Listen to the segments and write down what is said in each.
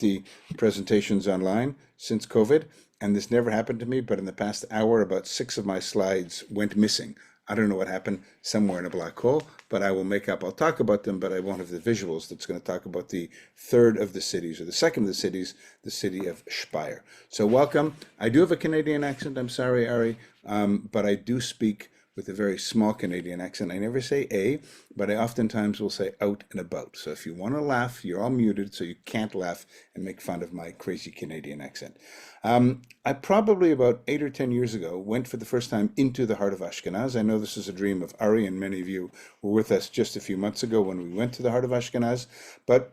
the presentations online since COVID, and this never happened to me, but in the past hour, about 6 of my slides went missing. I don't know what happened, somewhere in a black hole, but I will make up. I'll talk about them, but I won't have the visuals. That's going to talk about the third of the cities, or the second of the cities, the city of Speyer. So welcome. I do have a Canadian accent. I'm sorry, Ari, but I do speak with a very small Canadian accent. I never say a, but I oftentimes will say out and about. So if you want to laugh, you're all muted, so you can't laugh and make fun of my crazy Canadian accent. I probably about 8 or 10 years ago went for the first time into the heart of Ashkenaz. I know this is a dream of Ari, and many of you were with us just a few months ago when we went to the heart of Ashkenaz. But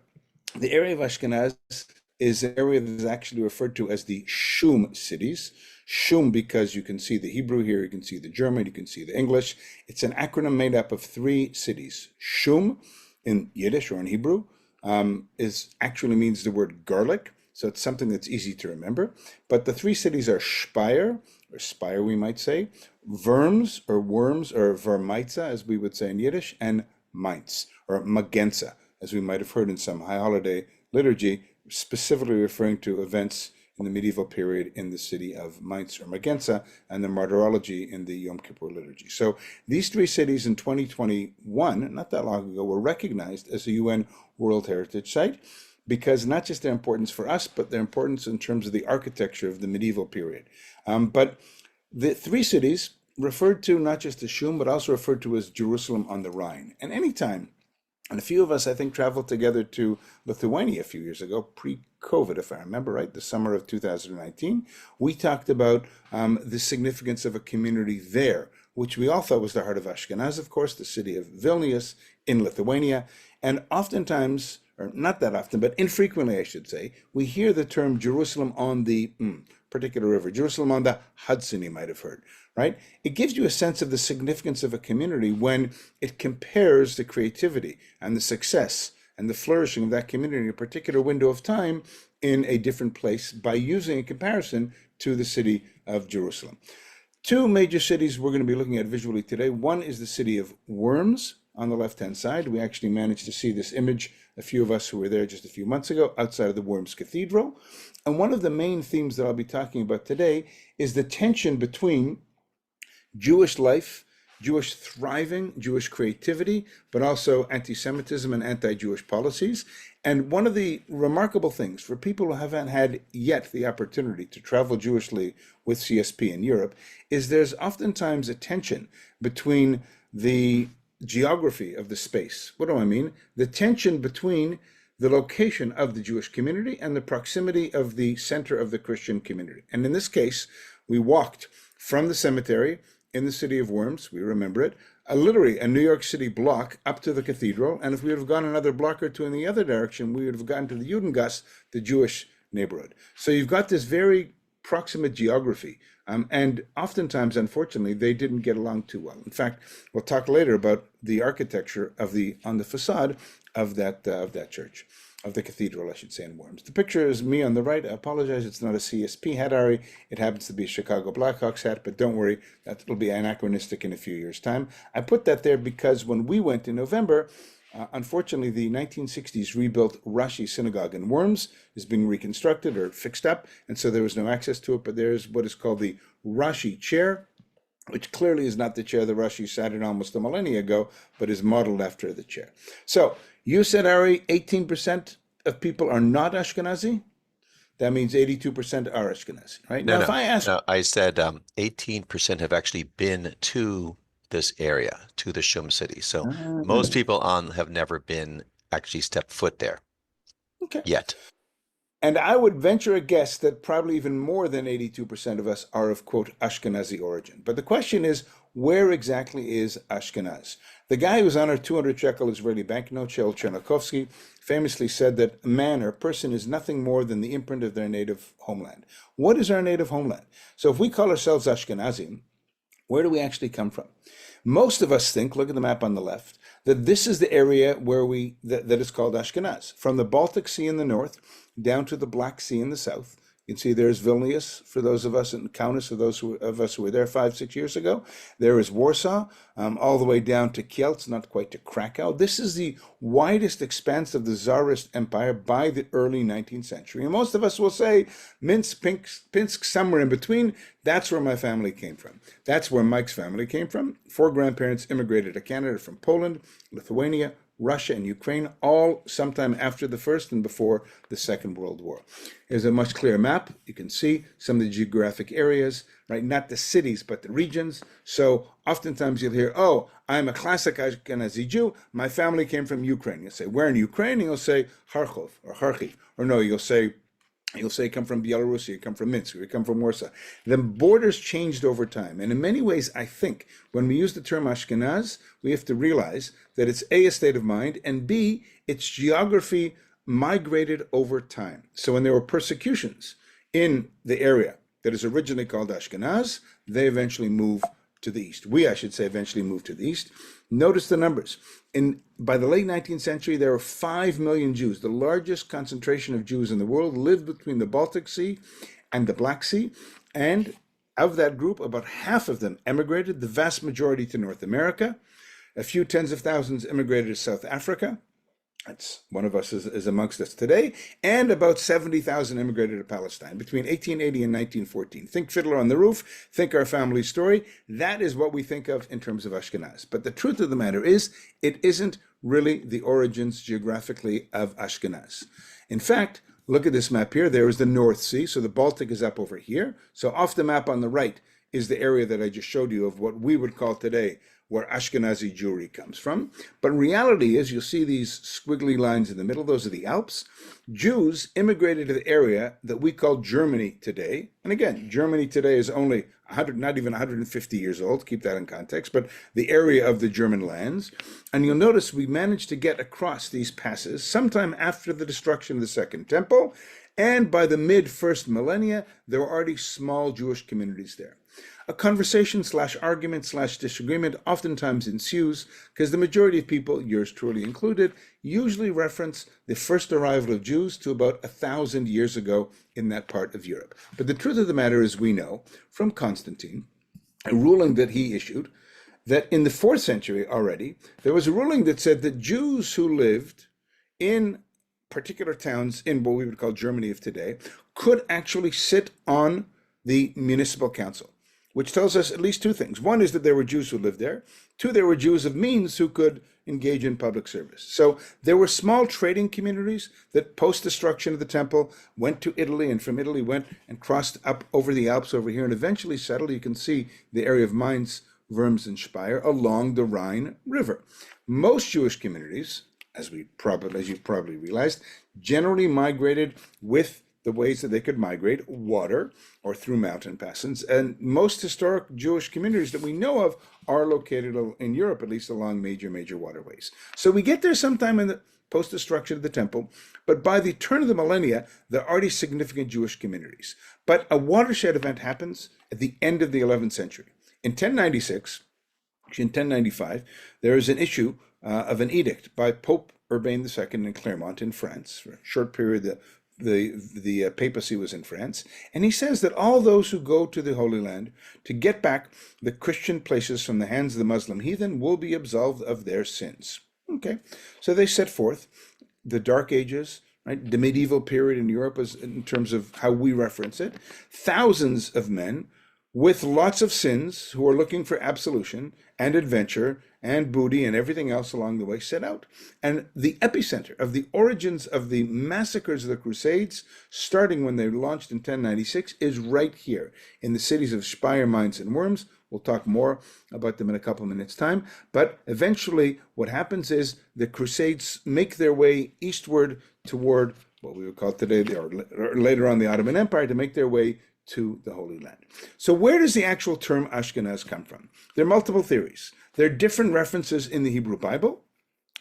the area of Ashkenaz is an area that is actually referred to as the ShUM Cities. ShUM because you can see the Hebrew here, you can see the German, you can see the English. It's an acronym made up of 3 cities. ShUM in Yiddish or in Hebrew actually means the word garlic, so it's something that's easy to remember. But the 3 cities are Speyer, or Speyer we might say, Worms, or Vermeitza, as we would say in Yiddish, and Mainz, or Magenza, as we might have heard in some high holiday liturgy, specifically referring to events in the medieval period in the city of Mainz or Magenza, and the martyrology in the Yom Kippur liturgy. So these 3 cities in 2021, not that long ago, were recognized as a UN World Heritage Site because not just their importance for us, but their importance in terms of the architecture of the medieval period. But the 3 cities referred to not just as ShUM, but also referred to as Jerusalem on the Rhine. And anytime, and a few of us, I think, traveled together to Lithuania a few years ago, pre-COVID, if I remember right, the summer of 2019. We talked about the significance of a community there, which we all thought was the heart of Ashkenaz, of course, the city of Vilnius in Lithuania. And oftentimes, or not that often, but infrequently, I should say, we hear the term Jerusalem on the particular river, Jerusalem on the Hudson, you might have heard, right? It gives you a sense of the significance of a community when it compares the creativity and the success and the flourishing of that community in a particular window of time in a different place by using a comparison to the city of Jerusalem. 2 major cities we're going to be looking at visually today. One is the city of Worms on the left-hand side. We actually managed to see this image, a few of us who were there just a few months ago, outside of the Worms Cathedral. And one of the main themes that I'll be talking about today is the tension between Jewish life, Jewish thriving, Jewish creativity, but also anti-Semitism and anti-Jewish policies. And one of the remarkable things for people who haven't had yet the opportunity to travel Jewishly with CSP in Europe is there's oftentimes a tension between the geography of the space. What do I mean? The tension between the location of the Jewish community and the proximity of the center of the Christian community. And in this case, we walked from the cemetery in the city of Worms, we remember it, literally a New York City block up to the cathedral. And if we would have gone another block or 2 in the other direction, we would have gotten to the Judengasse, the Jewish neighborhood. So you've got this very proximate geography. And oftentimes, unfortunately, they didn't get along too well. In fact, we'll talk later about the architecture on the facade of that church, of the cathedral, I should say, in Worms. The picture is me on the right. I apologize, it's not a CSP hat, Ari. It happens to be a Chicago Blackhawks hat, but don't worry, that'll be anachronistic in a few years' time. I put that there because when we went in November, unfortunately, the 1960s rebuilt Rashi synagogue in Worms is being reconstructed or fixed up, and so there was no access to it, but there's what is called the Rashi chair, which clearly is not the chair that Rashi sat in almost a millennia ago, but is modeled after the chair. So, you said, Ari, 18% of people are not Ashkenazi? That means 82% are Ashkenazi, right? No, now, if I ask... No, I said 18% have actually been to this area, to the ShUM City. So most people have never been actually stepped foot there yet. And I would venture a guess that probably even more than 82% of us are of, quote, Ashkenazi origin. But the question is, where exactly is Ashkenaz? The guy who's on our 200 shekel Israeli banknote, Shel Chernokovsky, famously said that a man or a person is nothing more than the imprint of their native homeland. What is our native homeland? So if we call ourselves Ashkenazim, where do we actually come from? Most of us think, look at the map on the left, that this is the area where that is called Ashkenaz. From the Baltic Sea in the north down to the Black Sea in the south, You can see there's Vilnius for those of us, and Kaunas for those of us who were there 5-6 years ago. There is Warsaw, all the way down to Kielce, not quite to Krakow. This is the widest expanse of the Tsarist Empire by the early 19th century. And most of us will say Minsk, Pinsk, somewhere in between. That's where my family came from. That's where Mike's family came from. 4 grandparents immigrated to Canada from Poland, Lithuania, Russia, and Ukraine, all sometime after the First and before the Second World War. Here's a much clearer map. You can see some of the geographic areas, right? Not the cities, but the regions. So oftentimes you'll hear, oh, I'm a classic Ashkenazi Jew. My family came from Ukraine. You'll say, where in Ukraine? And you'll say Kharkov or Kharkiv. Or no, you'll say come from Belarus, you come from Minsk, or you come from Warsaw. The borders changed over time. And in many ways, I think, when we use the term Ashkenaz, we have to realize that it's A, a state of mind, and B, its geography migrated over time. So when there were persecutions in the area that is originally called Ashkenaz, they eventually moved to the east. We, I should say, eventually moved to the east. Notice the numbers. By the late 19th century, there were 5 million Jews. The largest concentration of Jews in the world lived between the Baltic Sea and the Black Sea. And of that group, about half of them emigrated, the vast majority to North America. A few tens of thousands immigrated to South Africa. That's one of us is amongst us today. And about 70,000 immigrated to Palestine between 1880 and 1914. Think Fiddler on the Roof, think our family story. That is what we think of in terms of Ashkenaz. But the truth of the matter is, it isn't really the origins geographically of Ashkenaz. In fact, look at this map here. There is the North Sea. So the Baltic is up over here. So off the map on the right is the area that I just showed you of what we would call today where Ashkenazi Jewry comes from. But reality is, you'll see these squiggly lines in the middle, those are the Alps. Jews immigrated to the area that we call Germany today. And again, Germany today is only 100, not even 150 years old, keep that in context, but the area of the German lands. And you'll notice we managed to get across these passes sometime after the destruction of the Second Temple. And by the mid-first millennia, there were already small Jewish communities there. A conversation / argument / disagreement oftentimes ensues because the majority of people, yours truly included, usually reference the first arrival of Jews to about 1,000 years ago in that part of Europe. But the truth of the matter is, we know from Constantine, a ruling that he issued, that in the 4th century already, there was a ruling that said that Jews who lived in particular towns in what we would call Germany of today could actually sit on the municipal council, which tells us at least 2 things. One is that there were Jews who lived there. 2, there were Jews of means who could engage in public service. So there were small trading communities that post-destruction of the temple went to Italy, and from Italy went and crossed up over the Alps over here and eventually settled. You can see the area of Mainz, Worms, and Speyer along the Rhine River. Most Jewish communities, as you've probably realized, generally migrated with the ways that they could migrate, water or through mountain passes. And most historic Jewish communities that we know of are located in Europe, at least along major waterways. So we get there sometime in the post-destruction of the temple, but by the turn of the millennia, there are already significant Jewish communities. But a watershed event happens at the end of the 11th century. In 1096, in 1095, there is an issue of an edict by Pope Urbain II in Clermont in France. For a short period, the papacy was in France, and he says that all those who go to the Holy Land to get back the Christian places from the hands of the Muslim heathen will be absolved of their sins. Okay, so they set forth the Dark Ages, right? The medieval period in Europe, is in terms of how we reference it. Thousands of men with lots of sins who are looking for absolution and adventure and booty and everything else along the way set out. And the epicenter of the origins of the massacres of the Crusades, starting when they launched in 1096, is right here in the cities of Speyer, Mainz, and Worms. We'll talk more about them in a couple of minutes' time. But eventually what happens is the Crusades make their way eastward toward what we would call today, or later on, the Ottoman Empire, to make their way to the Holy Land. So where does the actual term Ashkenaz come from? There are multiple theories. There are different references in the Hebrew Bible.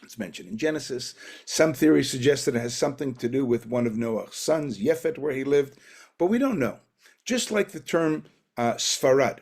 It's mentioned in Genesis. Some theories suggest that it has something to do with one of Noah's sons, Yefet, where he lived, but we don't know. Just like the term Sfarad,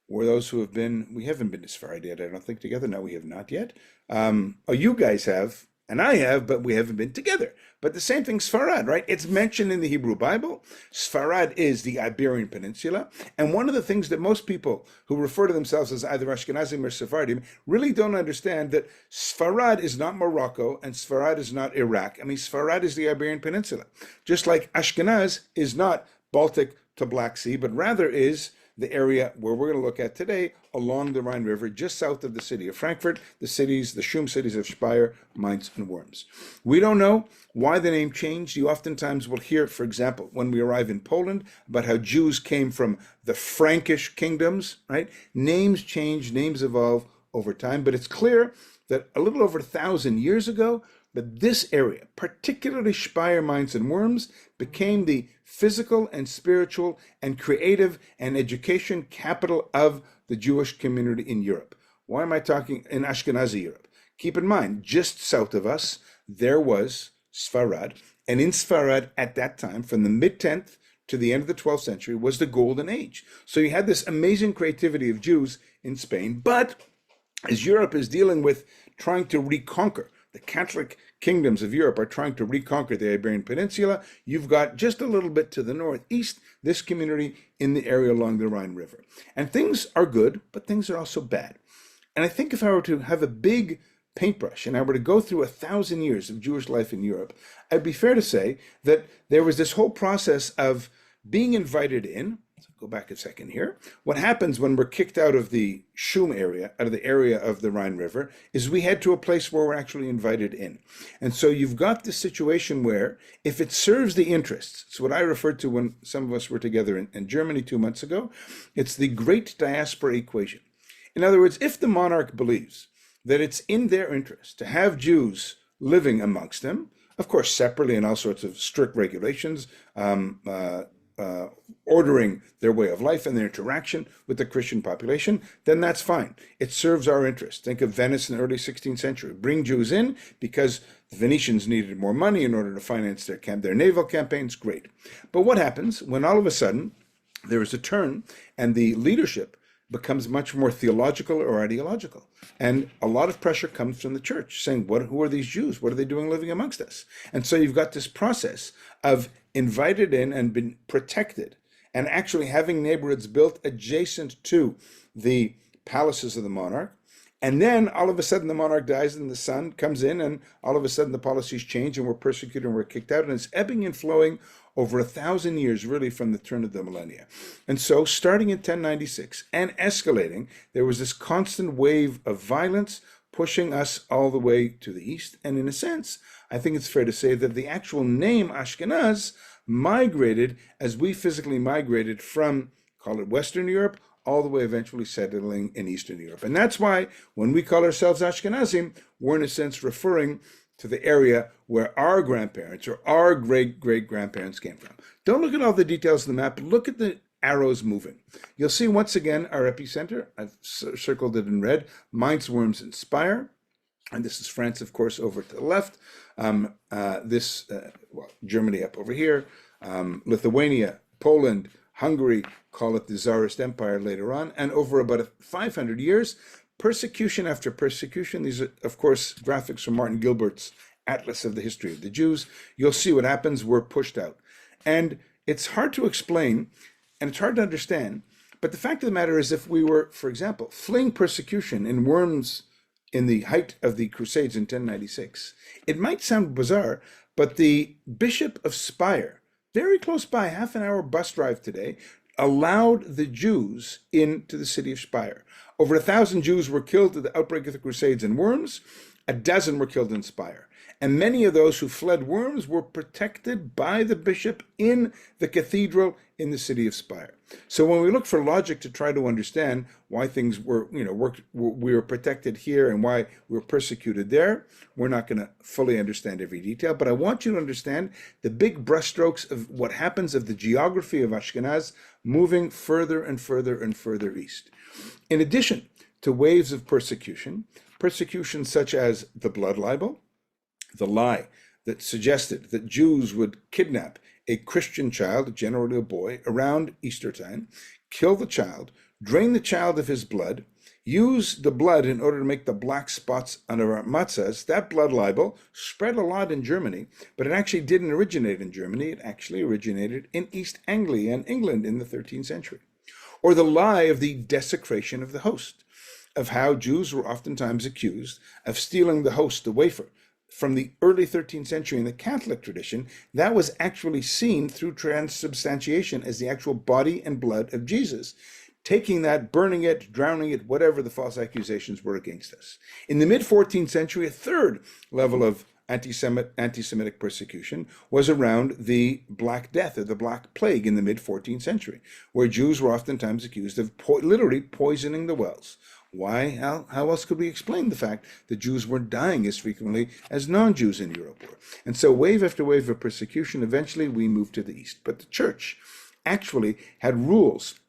where those who have been, we haven't been to Sfarad yet, I don't think, together. No, we have not yet. You guys have, And I have, but we haven't been together. But the same thing, Sfarad, right? It's mentioned in the Hebrew Bible. Sfarad is the Iberian Peninsula. And one of the things that most people who refer to themselves as either Ashkenazim or Sephardim really don't understand that Sfarad is not Morocco and Sfarad is not Iraq. I mean, Sfarad is the Iberian Peninsula. Just like Ashkenaz is not Baltic to Black Sea, but rather is the area where we're going to look at today along the Rhine River, just south of the city of Frankfurt, the ShUM cities of Speyer, Mainz, and Worms. We don't know why the name changed. You oftentimes will hear, for example, when we arrive in Poland, about how Jews came from the Frankish kingdoms, right? Names change, names evolve over time, but it's clear that a little over 1,000 years ago, but this area, particularly Speyer, Mainz, and Worms, became the physical and spiritual and creative and education capital of the Jewish community in Europe. Why am I talking in Ashkenazi Europe? Keep in mind, just south of us, there was Sfarad. And in Sfarad at that time, from the mid-10th to the end of the 12th century, was the golden age. So you had this amazing creativity of Jews in Spain. But as Europe is dealing with trying to reconquer, the Catholic kingdoms of Europe are trying to reconquer the Iberian Peninsula. You've got just a little bit to the northeast, this community in the area along the Rhine River. And things are good, but things are also bad. And I think if I were to have a big paintbrush and I were to go through 1,000 years of Jewish life in Europe, I'd be fair to say that there was this whole process of being invited in. So go back a second here. What happens when we're kicked out of the ShUM area, out of the area of the Rhine River, is we head to a place where we're actually invited in. And so you've got this situation where if it serves the interests, it's what I referred to when some of us were together in Germany 2 months ago, it's the great diaspora equation. In other words, if the monarch believes that it's in their interest to have Jews living amongst them, of course, separately and all sorts of strict regulations, ordering their way of life and their interaction with the Christian population, then that's fine. It serves our interest. Think of Venice in the early 16th century. Bring Jews in because the Venetians needed more money in order to finance their naval campaigns. Great. But what happens when all of a sudden there is a turn and the leadership becomes much more theological or ideological? And a lot of pressure comes from the church saying, who are these Jews? What are they doing living amongst us? And so you've got this process of invited in and been protected and actually having neighborhoods built adjacent to the palaces of the monarch. And then all of a sudden the monarch dies and the son comes in and all of a sudden the policies change and we're persecuted and we're kicked out. And it's ebbing and flowing over 1,000 years, really from the turn of the millennia. And so starting in 1096 and escalating, there was this constant wave of violence pushing us all the way to the east. And in a sense, I think it's fair to say that the actual name Ashkenaz migrated as we physically migrated from, call it Western Europe, all the way eventually settling in Eastern Europe. And that's why when we call ourselves Ashkenazim, we're in a sense referring to the area where our grandparents or our great-great-grandparents came from. Don't look at all the details of the map, look at the arrows moving. You'll see once again our epicenter. I've circled it in red, Mainz, Worms, and Speyer. And this is France, of course, over to the left. Germany up over here, Lithuania, Poland, Hungary, call it the Tsarist Empire later on. And over about 500 years, persecution after persecution. These are, of course, graphics from Martin Gilbert's Atlas of the History of the Jews. You'll see what happens. We're pushed out. And it's hard to explain, and it's hard to understand. But the fact of the matter is, if we were, for example, fleeing persecution in Worms in the height of the Crusades in 1096, it might sound bizarre, but the Bishop of Speyer, very close by, half an hour bus drive today, allowed the Jews into the city of Speyer. Over 1,000 Jews were killed at the outbreak of the Crusades in Worms. 12 were killed in Speyer. And many of those who fled Worms were protected by the bishop in the cathedral in the city of Speyer. So when we look for logic to try to understand why things were, we were protected here and why we were persecuted there, we're not going to fully understand every detail. But I want you to understand the big brushstrokes of what happens of the geography of Ashkenaz moving further and further and further east. In addition to waves of persecution such as the blood libel, the lie that suggested that Jews would kidnap a Christian child, generally a boy, around Easter time, kill the child, drain the child of his blood, use the blood in order to make the black spots on our matzahs. That blood libel spread a lot in Germany, but it actually didn't originate in Germany. It actually originated in East Anglia and England in the 13th century. Or the lie of the desecration of the host, of how Jews were oftentimes accused of stealing the host, the wafer. From the early 13th century in the Catholic tradition, that was actually seen through transubstantiation as the actual body and blood of Jesus. Taking that, burning it, drowning it, whatever the false accusations were against us. In the mid-14th century, a third level of anti-Semitic persecution was around the Black Death or the Black Plague in the mid-14th century, where Jews were oftentimes accused of literally poisoning the wells. Why? How else could we explain the fact that Jews were dying as frequently as non-Jews in Europe were? And so wave after wave of persecution, eventually we moved to the east. But the church actually had rules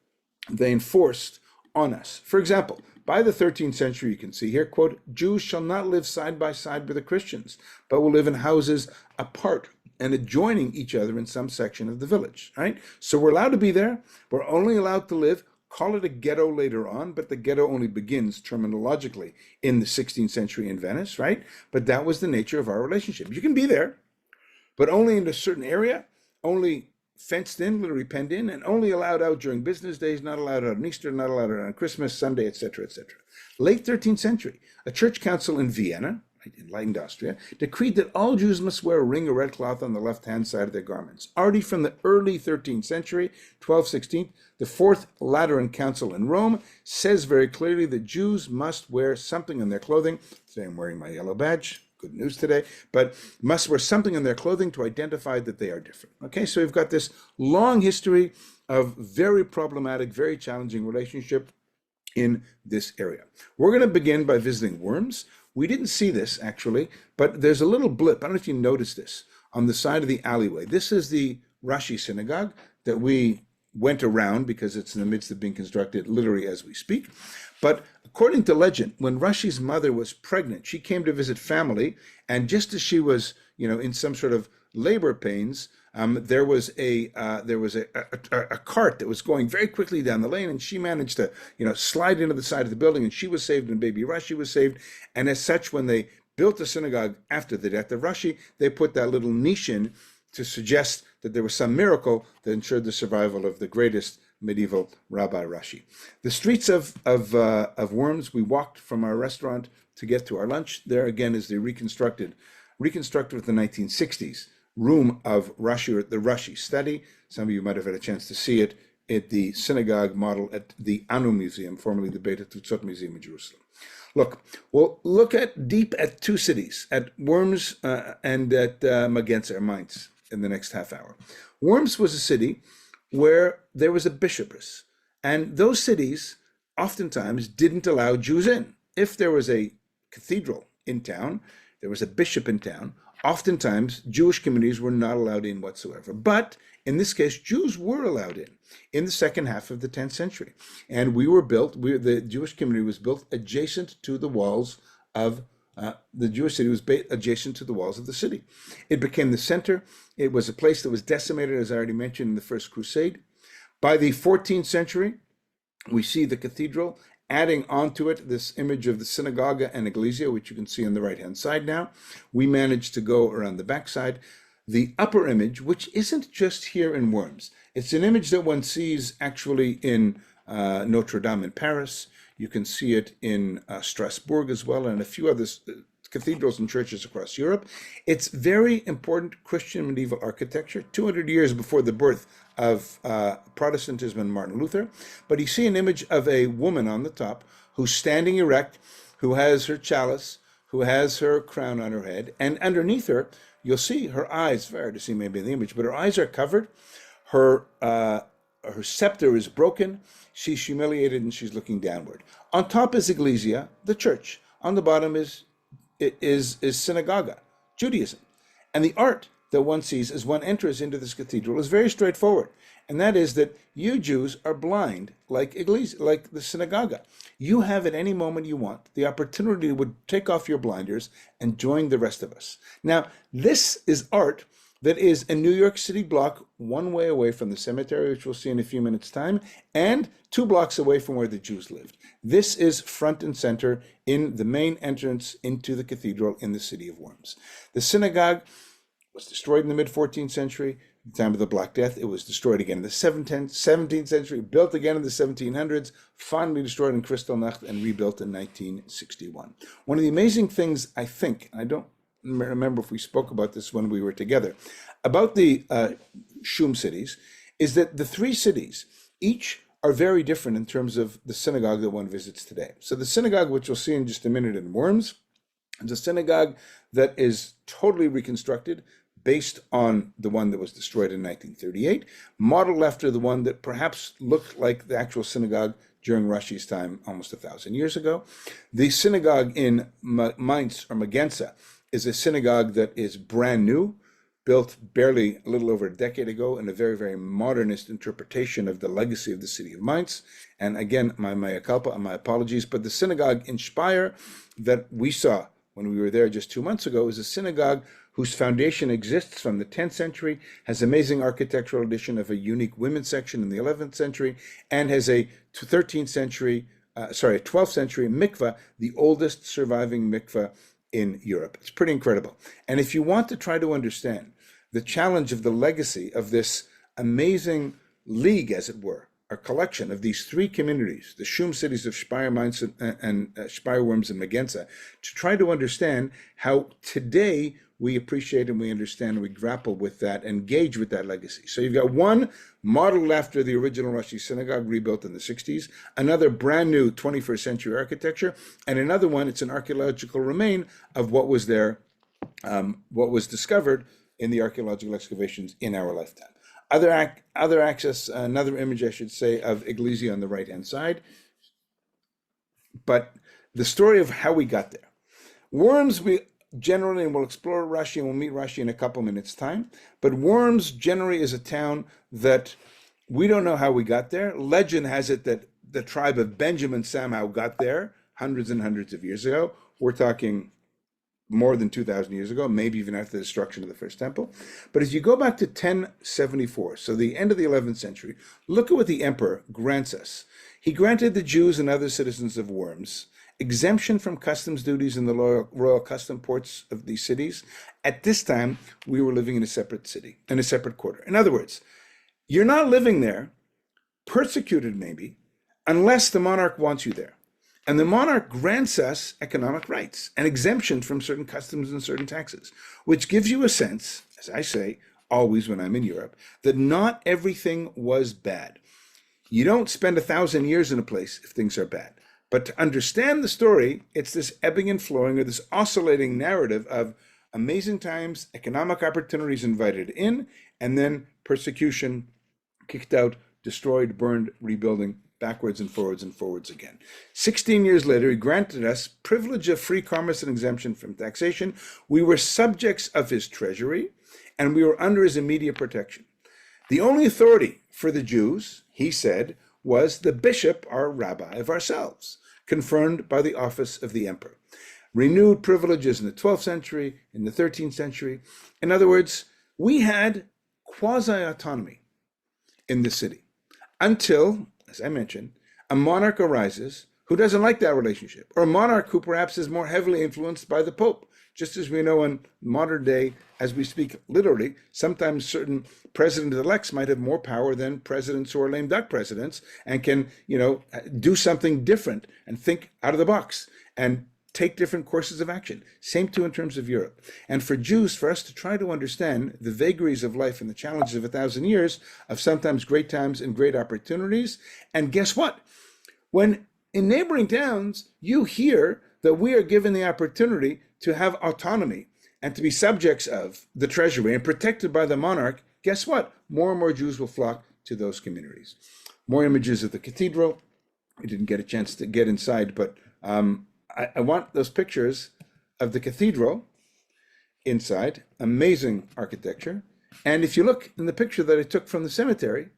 they enforced on us. For example, by the 13th century, you can see here, quote, Jews shall not live side by side with the Christians, but will live in houses apart and adjoining each other in some section of the village, right? So we're allowed to be there. We're only allowed to live, call it a ghetto later on, but the ghetto only begins terminologically in the 16th century in Venice, right? But that was the nature of our relationship. You can be there, but only in a certain area, only fenced in, literally penned in, and only allowed out during business days, not allowed out on Easter, not allowed out on Christmas, Sunday, etc., etc. Late 13th century, a church council in Vienna, enlightened Austria, decreed that all Jews must wear a ring or red cloth on the left-hand side of their garments. Already from the early 13th century, 1216, the Fourth Lateran Council in Rome says very clearly that Jews must wear something on their clothing. Today I'm wearing my yellow badge. Good news today, but must wear something on their clothing to identify that they are different. Okay, so we've got this long history of very problematic, very challenging relationship in this area. We're going to begin by visiting Worms. We didn't see this actually, but there's a little blip. I don't know if you noticed this on the side of the alleyway. This is the Rashi synagogue that we went around because it's in the midst of being constructed literally as we speak. But according to legend, when Rashi's mother was pregnant, she came to visit family, and just as she was, in some sort of labor pains, there was a cart that was going very quickly down the lane, and she managed to, slide into the side of the building, and she was saved, and baby Rashi was saved. And as such, when they built the synagogue after the death of Rashi, they put that little niche in to suggest that there was some miracle that ensured the survival of the greatest medieval Rabbi Rashi. The streets of Worms, we walked from our restaurant to get to our lunch. There again is the reconstructed with the 1960s room of Rashi, or the Rashi study. Some of you might have had a chance to see it at the synagogue model at the Anu Museum, formerly the Beit Tutzot Museum in Jerusalem. Look, we'll look deep at two cities, at Worms and at Magenza, or Mainz, in the next half hour. Worms was a city where there was a bishopric, and those cities oftentimes didn't allow Jews in. If there was a cathedral in town, there was a bishop in town, oftentimes Jewish communities were not allowed in whatsoever. But in this case, Jews were allowed in the second half of the 10th century. And the Jewish community was built adjacent to the walls of the Jewish city was adjacent to the walls of the city. It became the center. It was a place that was decimated, as I already mentioned, in the First Crusade. By the 14th century, we see the cathedral adding onto it this image of the synagogue and ecclesia, which you can see on the right-hand side now. We managed to go around the backside. The upper image, which isn't just here in Worms, it's an image that one sees actually in Notre Dame in Paris. You can see it in Strasbourg as well, and a few other cathedrals and churches across Europe. It's very important Christian medieval architecture, 200 years before the birth of Protestantism and Martin Luther. But you see an image of a woman on the top who's standing erect, who has her chalice, who has her crown on her head, and underneath her, you'll see her eyes, very hard to see maybe in the image, but her eyes are covered. Her scepter is broken. She's humiliated and she's looking downward. On top is Ecclesia, the church. On the bottom is synagogue, Judaism. And the art that one sees as one enters into this cathedral is very straightforward. And that is that you Jews are blind like Ecclesia, like the synagogue. You have at any moment you want the opportunity to take off your blinders and join the rest of us. Now, this is art that is a New York City block one way away from the cemetery, which we'll see in a few minutes' time, and 2 blocks away from where the Jews lived. This is front and center in the main entrance into the cathedral in the city of Worms. The synagogue was destroyed in the mid-14th century, at the time of the Black Death. It was destroyed again in the 17th century, built again in the 1700s, finally destroyed in Kristallnacht, and rebuilt in 1961. One of the amazing things, I think, I don't remember if we spoke about this when we were together, about the ShUM cities, is that the 3 cities, each are very different in terms of the synagogue that one visits today. So the synagogue, which we'll see in just a minute in Worms, is a synagogue that is totally reconstructed based on the one that was destroyed in 1938, modeled after the one that perhaps looked like the actual synagogue during Rashi's time almost 1,000 years ago. The synagogue in Mainz or Magenza is a synagogue that is brand new, built barely a little over a decade ago in a very, very modernist interpretation of the legacy of the city of Mainz. And again, my mea culpa and my apologies, but the synagogue in Speyer that we saw when we were there just 2 months ago is a synagogue whose foundation exists from the 10th century, has amazing architectural addition of a unique women's section in the 11th century, and has a 12th century mikveh, the oldest surviving mikveh in Europe. It's pretty incredible. And if you want to try to understand the challenge of the legacy of this amazing league, as it were, a collection of these 3 communities, the ShUM cities of Speyer, Mainz, and Speyer, Worms, and Magenza, to try to understand how today we appreciate and we understand and we grapple with that, engage with that legacy. So you've got one modeled after the original Rashi synagogue rebuilt in the 60s, another brand new 21st century architecture, and another one, it's an archaeological remain of what was there, what was discovered in the archaeological excavations in our lifetime. Other access, another image I should say, of Iglesia on the right-hand side. But the story of how we got there. Worms, we generally, and we'll explore Rashi and we'll meet Rashi in a couple minutes time, but Worms generally is a town that we don't know how we got there. Legend has it that the tribe of Benjamin somehow got there hundreds and hundreds of years ago. We're talking more than 2,000 years ago, maybe even after the destruction of the first temple. But as you go back to 1074, so the end of the 11th century, look at what the emperor grants us. He granted the Jews and other citizens of Worms exemption from customs duties in the royal custom ports of these cities. At this time, we were living in a separate city, in a separate quarter. In other words, you're not living there, persecuted maybe, unless the monarch wants you there. And the monarch grants us economic rights and exemption from certain customs and certain taxes, which gives you a sense, as I say always when I'm in Europe, that not everything was bad. You don't spend 1,000 years in a place if things are bad. But to understand the story, it's this ebbing and flowing or this oscillating narrative of amazing times, economic opportunities invited in, and then persecution, kicked out, destroyed, burned, rebuilding, backwards and forwards again. 16 years later, he granted us privilege of free commerce and exemption from taxation. We were subjects of his treasury, and we were under his immediate protection. The only authority for the Jews, he said, was the bishop, our rabbi of ourselves, confirmed by the office of the emperor. Renewed privileges in the 12th century, in the 13th century. In other words, we had quasi-autonomy in the city until, as I mentioned, a monarch arises who doesn't like that relationship, or a monarch who perhaps is more heavily influenced by the Pope. Just as we know in modern day, as we speak literally, sometimes certain president-elects might have more power than presidents who are lame duck presidents and can, do something different and think out of the box and take different courses of action. Same too in terms of Europe. And for Jews, for us to try to understand the vagaries of life and the challenges of 1,000 years of sometimes great times and great opportunities. And guess what? When in neighboring towns, you hear that we are given the opportunity to have autonomy and to be subjects of the treasury and protected by the monarch, guess what? More and more Jews will flock to those communities. More images of the cathedral. We didn't get a chance to get inside, but I want those pictures of the cathedral inside. Amazing architecture. And if you look in the picture that I took from the cemetery,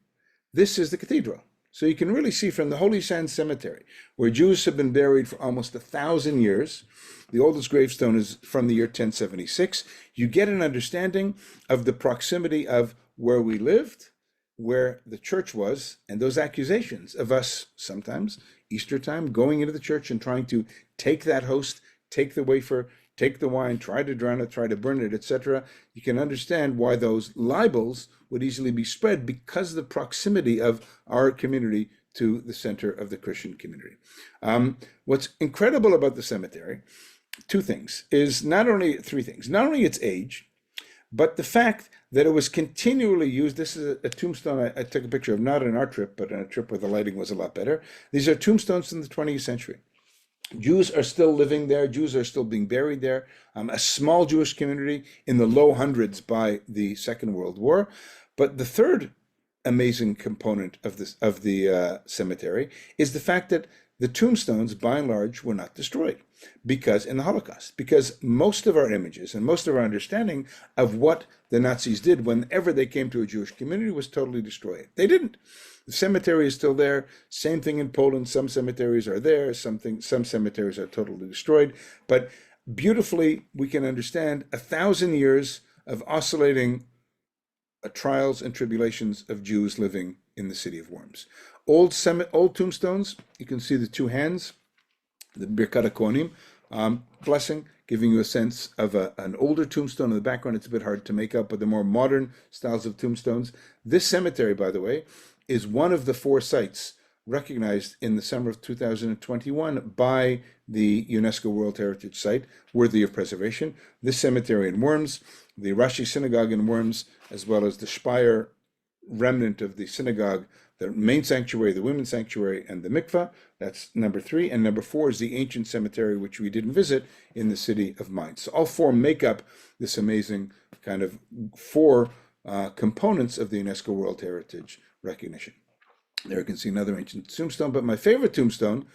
this is the cathedral. So you can really see from the Holy Sand Cemetery, where Jews have been buried for almost 1,000 years. The oldest gravestone is from the year 1076. You get an understanding of the proximity of where we lived, where the church was, and those accusations of us sometimes, Easter time, going into the church and trying to take that host, take the wafer, take the wine, try to drown it, try to burn it, etc. You can understand why those libels would easily be spread because of the proximity of our community to the center of the Christian community. What's incredible about the cemetery, three things, not only its age, but the fact that it was continually used. This is a tombstone I took a picture of, not on our trip, but on a trip where the lighting was a lot better. These are tombstones from the 20th century. Jews are still living there. Jews are still being buried there. A small Jewish community in the low hundreds by the Second World War. But the third amazing component of the cemetery is the fact that the tombstones, by and large, were not destroyed because in the Holocaust, because most of our images and most of our understanding of what the Nazis did whenever they came to a Jewish community was totally destroyed. They didn't. The cemetery is still there. Same thing in Poland. Some cemeteries are there. Some cemeteries are totally destroyed. But beautifully, we can understand 1,000 years of oscillating trials and tribulations of Jews living in the city of Worms. Old tombstones, you can see the two hands, the Birkat HaKohanim, blessing, giving you a sense of an older tombstone in the background. It's a bit hard to make out, but the more modern styles of tombstones. This cemetery, by the way, is one of the 4 sites recognized in the summer of 2021 by the UNESCO World Heritage Site, worthy of preservation. This cemetery in Worms, the Rashi synagogue in Worms, as well as the Speyer remnant of the synagogue, the main sanctuary, the women's sanctuary, and the mikveh. That's number 3. And number 4 is the ancient cemetery, which we didn't visit, in the city of Mainz. So all 4 make up this amazing kind of 4 components of the UNESCO World Heritage recognition. There you can see another ancient tombstone, but my favorite tombstone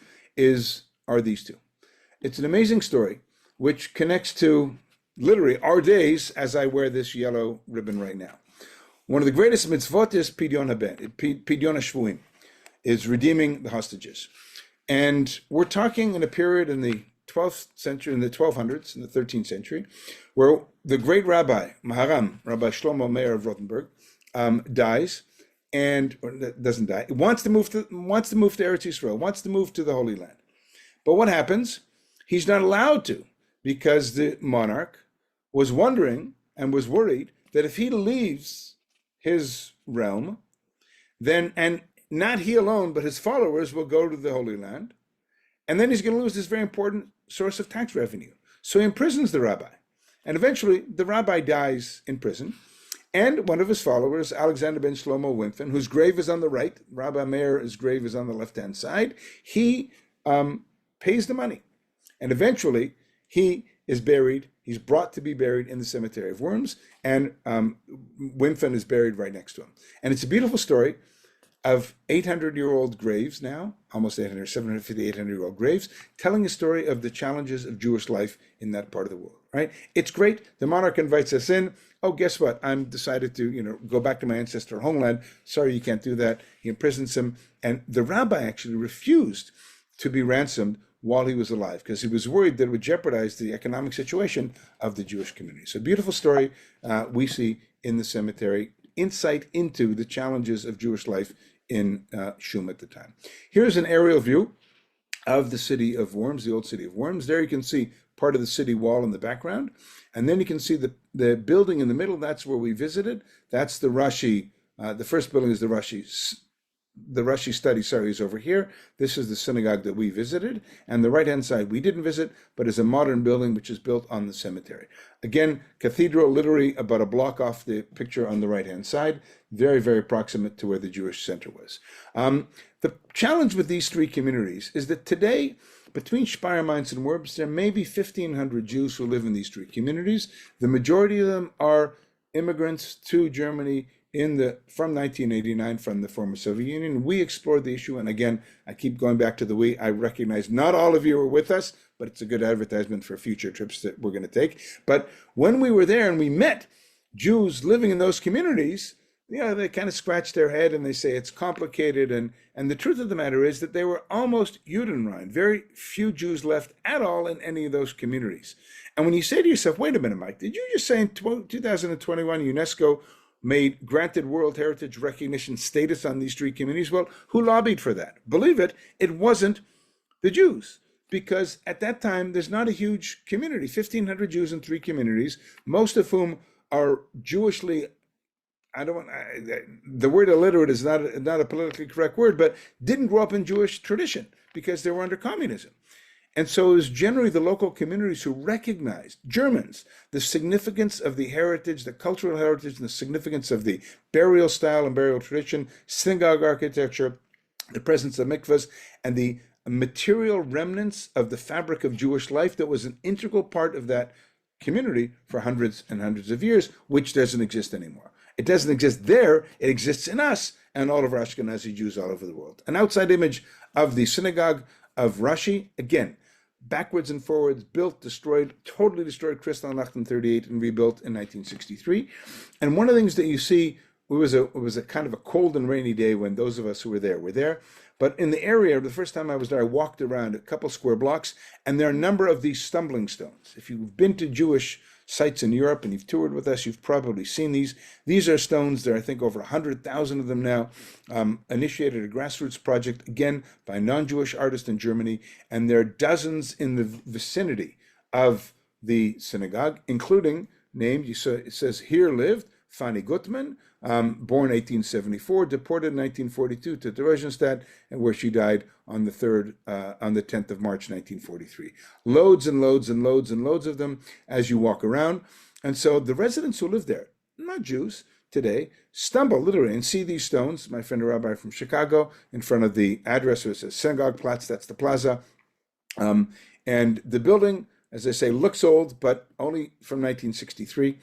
are these 2. It's an amazing story, which connects to literally our days as I wear this yellow ribbon right now. One of the greatest mitzvot is Pidyon HaShvuim, is redeeming the hostages. And we're talking in a period in the 12th century, in the 1200s, in the 13th century, where the great Rabbi, Maharam, Rabbi Shlomo Meir of Rothenburg, dies, or doesn't die. He wants to move to Eretz Yisrael, wants to move to the Holy Land. But what happens? He's not allowed to, because the monarch was wondering and was worried that if he leaves his realm, then, and not he alone, but his followers will go to the Holy Land, and then he's going to lose this very important source of tax revenue. So he imprisons the rabbi, and eventually the rabbi dies in prison, and one of his followers, Alexander ben Shlomo Wimpfen, whose grave is on the right, Rabbi Meir's grave is on the left-hand side, he pays the money, and eventually he is buried. He's brought to be buried in the cemetery of Worms, and Wimpfen is buried right next to him. And it's a beautiful story of 800-year-old graves now, almost 800, 750, 800-year-old graves, telling a story of the challenges of Jewish life in that part of the world, right? It's great. The monarch invites us in. Oh, guess what? I'm decided to, go back to my ancestral homeland. Sorry, you can't do that. He imprisons him. And the rabbi actually refused to be ransomed while he was alive, because he was worried that it would jeopardize the economic situation of the Jewish community. So beautiful story we see in the cemetery, insight into the challenges of Jewish life in ShUM at the time. Here's an aerial view of the city of Worms, the old city of Worms. There you can see part of the city wall in the background. And then you can see the building in the middle. That's where we visited. That's the Rashi, the first building is the Rashi study, is over here. This is the synagogue that we visited, and the right-hand side we didn't visit, but is a modern building which is built on the cemetery. Again, cathedral literally about a block off the picture on the right-hand side, very, very proximate to where the Jewish center was. The challenge with these 3 communities is that today, between Speyer, Mainz, and Worms, there may be 1,500 Jews who live in these 3 communities. The majority of them are immigrants to Germany from 1989, from the former Soviet Union. We explored the issue, and again, I keep going back to the we. I recognize not all of you are with us, but it's a good advertisement for future trips that we're going to take. But when we were there and we met Jews living in those communities, they kind of scratch their head and they say it's complicated. And the truth of the matter is that they were almost Judenrein, very few Jews left at all in any of those communities. And when you say to yourself, wait a minute, Mike, did you just say in 2021 UNESCO granted World Heritage recognition status on these three communities? Well, who lobbied for that? Believe it, it wasn't the Jews. Because at that time, there's not a huge community, 1,500 Jews in three communities, most of whom are Jewishly, the word illiterate is not a politically correct word, but didn't grow up in Jewish tradition because they were under communism. And so it was generally the local communities who recognized, Germans, the significance of the heritage, the cultural heritage, and the significance of the burial style and burial tradition, synagogue architecture, the presence of mikvahs, and the material remnants of the fabric of Jewish life that was an integral part of that community for hundreds and hundreds of years, which doesn't exist anymore. It doesn't exist there, it exists in us and all of our Ashkenazi Jews all over the world. An outside image of the synagogue of Rashi, again, backwards and forwards, built, destroyed, totally destroyed Kristallnacht in 38 and rebuilt in 1963. And one of the things that you see, it was a kind of a cold and rainy day when those of us who were there. But in the area, the first time I was there, I walked around a couple square blocks, and there are a number of these stumbling stones. If you've been to Jewish sites in Europe and you've toured with us, you've probably seen these. These are stones. There are, I think, over 100,000 of them now. Initiated a grassroots project, again, by a non-Jewish artist in Germany, and there are dozens in the vicinity of the synagogue, including named, it says, here lived Fanny Gutman, born 1874, deported in 1942 to Theresienstadt, and where she died on the 10th of March, 1943. Loads and loads and loads and loads of them as you walk around. And so the residents who live there, not Jews today, stumble literally and see these stones. My friend, a rabbi from Chicago, in front of the address, it says Synagogue Platz, that's the plaza. And the building, as I say, looks old, but only from 1963.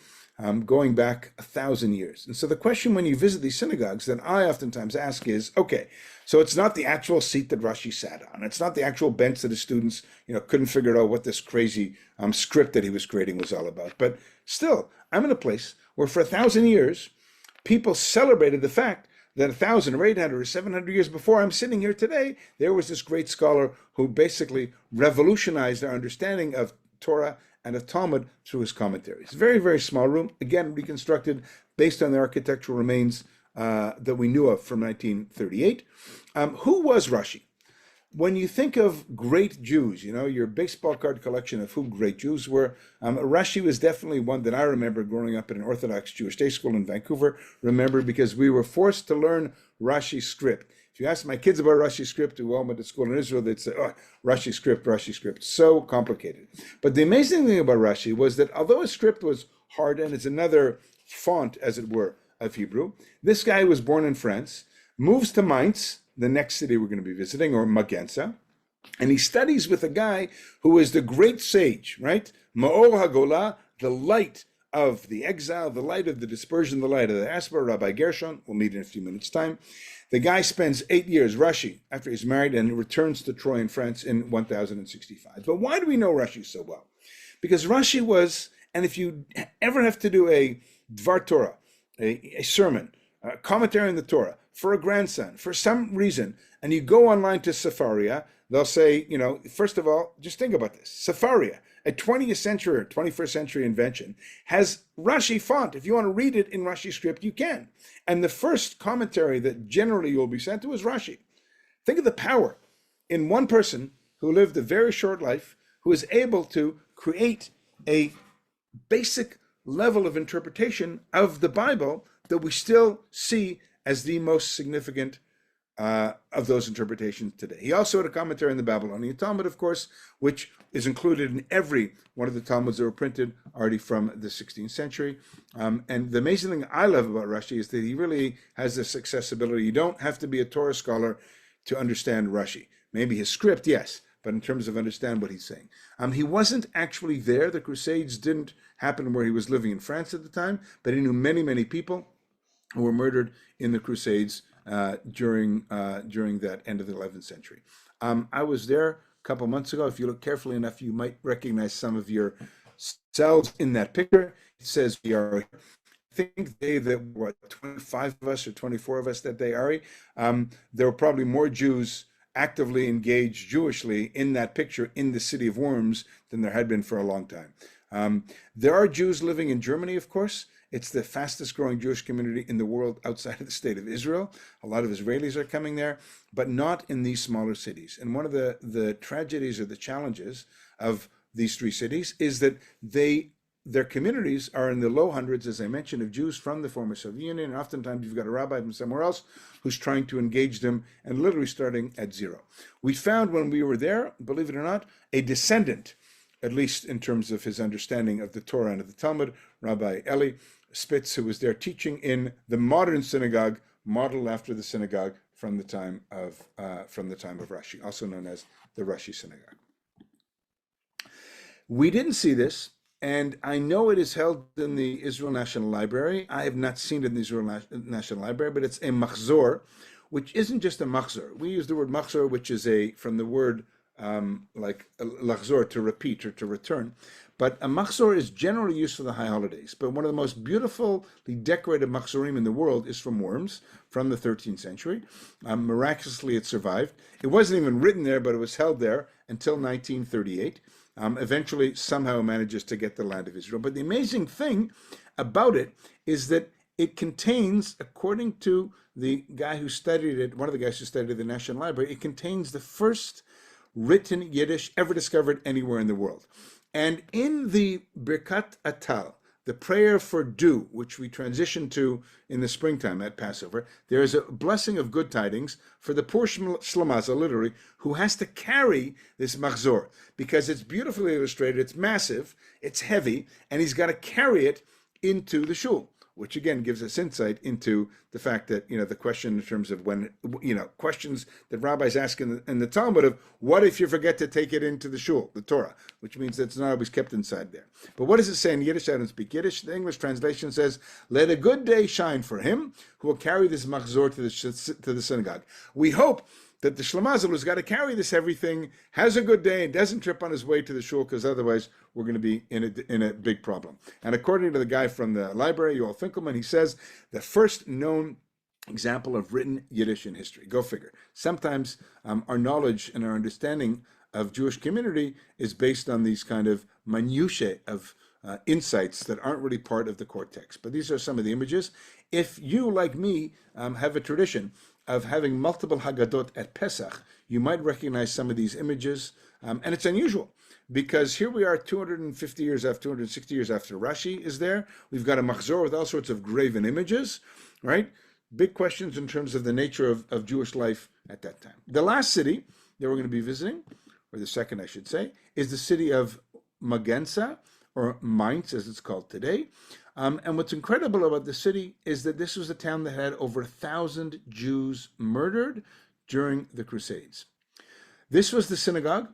Going back 1,000 years. And so the question when you visit these synagogues that I oftentimes ask is, okay, so it's not the actual seat that Rashi sat on. It's not the actual bench that his students, couldn't figure out what this crazy script that he was creating was all about. But still, I'm in a place where for 1,000 years, people celebrated the fact that 1,000 or 800 or 700 years before I'm sitting here today, there was this great scholar who basically revolutionized our understanding of Torah and of Talmud through his commentaries. Very, very small room, again, reconstructed based on the architectural remains that we knew of from 1938. Who was Rashi? When you think of great Jews, your baseball card collection of who great Jews were, Rashi was definitely one that I remember growing up in an Orthodox Jewish day school in Vancouver, because we were forced to learn Rashi script. If you ask my kids about Rashi script who all went to school in Israel, they'd say, oh, Rashi script, so complicated. But the amazing thing about Rashi was that although his script was hard, and it's another font, as it were, of Hebrew, this guy was born in France, moves to Mainz, the next city we're going to be visiting, or Magenza, and he studies with a guy who is the great sage, right? Ma'or HaGolah, the light of the exile, the light of the dispersion, the light of the diaspora, Rabbi Gershom. We'll meet in a few minutes' time. The guy spends 8 years, Rashi, after he's married, and returns to Troy in France in 1065. But why do we know Rashi so well? Because Rashi was, and if you ever have to do a Dvar Torah, a sermon, a commentary on the Torah, for a grandson, for some reason, and you go online to Sefaria, they'll say, first of all, just think about this. Sefaria, a 20th century or 21st century invention, has Rashi font. If you want to read it in Rashi script, you can. And the first commentary that generally you'll be sent to is Rashi. Think of the power in one person who lived a very short life, who is able to create a basic level of interpretation of the Bible that we still see as the most significant of those interpretations today. He also had a commentary on the Babylonian Talmud, of course, which is included in every one of the Talmuds that were printed already from the 16th century. And the amazing thing I love about Rashi is that he really has this accessibility. You don't have to be a Torah scholar to understand Rashi. Maybe his script, yes, but in terms of understand what he's saying. He wasn't actually there. The Crusades didn't happen where he was living in France at the time, but he knew many, many people who were murdered in the Crusades during that end of the 11th century. I was there a couple months ago. If you look carefully enough, you might recognize some of yourselves in that picture. It says we are think they, that what, 25 of us or 24 of us that day, Ari, there were probably more Jews actively engaged Jewishly in that picture in the city of Worms than there had been for a long time. There are Jews living in Germany, of course. It's the fastest growing Jewish community in the world outside of the state of Israel. A lot of Israelis are coming there, but not in these smaller cities. And one of the tragedies or the challenges of these three cities is that their communities are in the low hundreds, as I mentioned, of Jews from the former Soviet Union. And oftentimes you've got a rabbi from somewhere else who's trying to engage them and literally starting at zero. We found when we were there, believe it or not, a descendant, at least in terms of his understanding of the Torah and of the Talmud, Rabbi Eli Spitz, who was there teaching in the modern synagogue, modeled after the synagogue from the time of Rashi, also known as the Rashi synagogue. We didn't see this, and I know it is held in the Israel National Library. I have not seen it in the Israel National Library, but it's a machzor, which isn't just a machzor. We use the word machzor, which is from the word like lachzor, to repeat or to return. But a machzor is generally used for the high holidays. But one of the most beautifully decorated machzorim in the world is from Worms, from the 13th century. Miraculously, it survived. It wasn't even written there, but it was held there until 1938. Eventually, somehow manages to get the land of Israel. But the amazing thing about it is that it contains, according to the guy who studied it, one of the guys who studied the National Library, it contains the first written Yiddish ever discovered anywhere in the world. And in the Birkat Atal, the prayer for dew, which we transition to in the springtime at Passover, there is a blessing of good tidings for the poor Shlamaza, literally, who has to carry this machzor, because it's beautifully illustrated, it's massive, it's heavy, and he's got to carry it into the shul, which again gives us insight into the fact that, the question in terms of when, questions that rabbis ask in the Talmud of, what if you forget to take it into the shul, the Torah, which means that it's not always kept inside there. But what does it say in Yiddish? I don't speak Yiddish. The English translation says, let a good day shine for him who will carry this machzor to the synagogue. We hope that the Shlamazel who's got to carry this heavy thing has a good day and doesn't trip on his way to the shul, because otherwise we're going to be in a big problem. And according to the guy from the library, Yoel Finkelman, he says the first known example of written Yiddish in history. Go figure. Sometimes our knowledge and our understanding of Jewish community is based on these kind of minutiae of insights that aren't really part of the core text. But these are some of the images. If you, like me, have a tradition of having multiple Haggadot at Pesach, you might recognize some of these images. And it's unusual, because here we are 260 years after Rashi is there. We've got a machzor with all sorts of graven images, right? Big questions in terms of the nature of Jewish life at that time. The last city that we're going to be visiting, or the second I should say, is the city of Magenza, or Mainz as it's called today. And what's incredible about the city is that this was a town that had over 1,000 Jews murdered during the Crusades. This was the synagogue,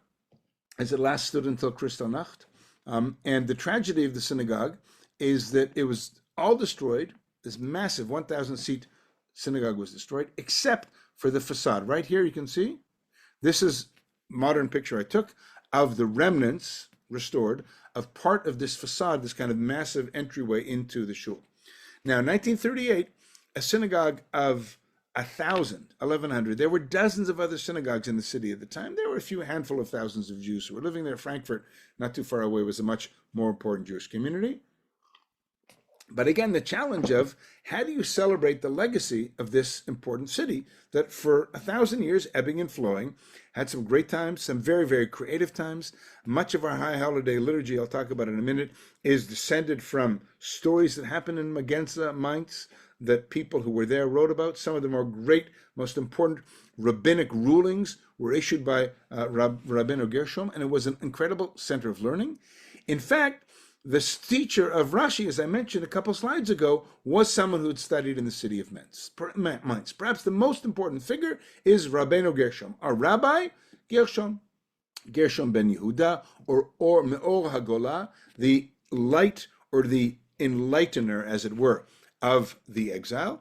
as it last stood until Kristallnacht. And the tragedy of the synagogue is that it was all destroyed. This massive 1,000-seat synagogue was destroyed, except for the facade. Right here you can see, this is a modern picture I took of the remnants, restored, of part of this facade, this kind of massive entryway into the shul. Now, in 1938, a synagogue of 1,100, there were dozens of other synagogues in the city at the time. There were a few handful of thousands of Jews who were living there. Frankfurt, not too far away, was a much more important Jewish community. But again, the challenge of how do you celebrate the legacy of this important city that for 1,000 years, ebbing and flowing, had some great times, some very, very creative times. Much of our high holiday liturgy, I'll talk about in a minute, is descended from stories that happened in Magenza, Mainz, that people who were there wrote about. Some of the more great, most important rabbinic rulings were issued by Rabbeinu Gershom, and it was an incredible center of learning. In fact, the teacher of Rashi, as I mentioned a couple slides ago, was someone who had studied in the city of Mainz. Perhaps the most important figure is Rabbeinu Gershom, our rabbi, Gershom ben Yehuda, or Meor HaGolah, the light or the enlightener, as it were, of the exile.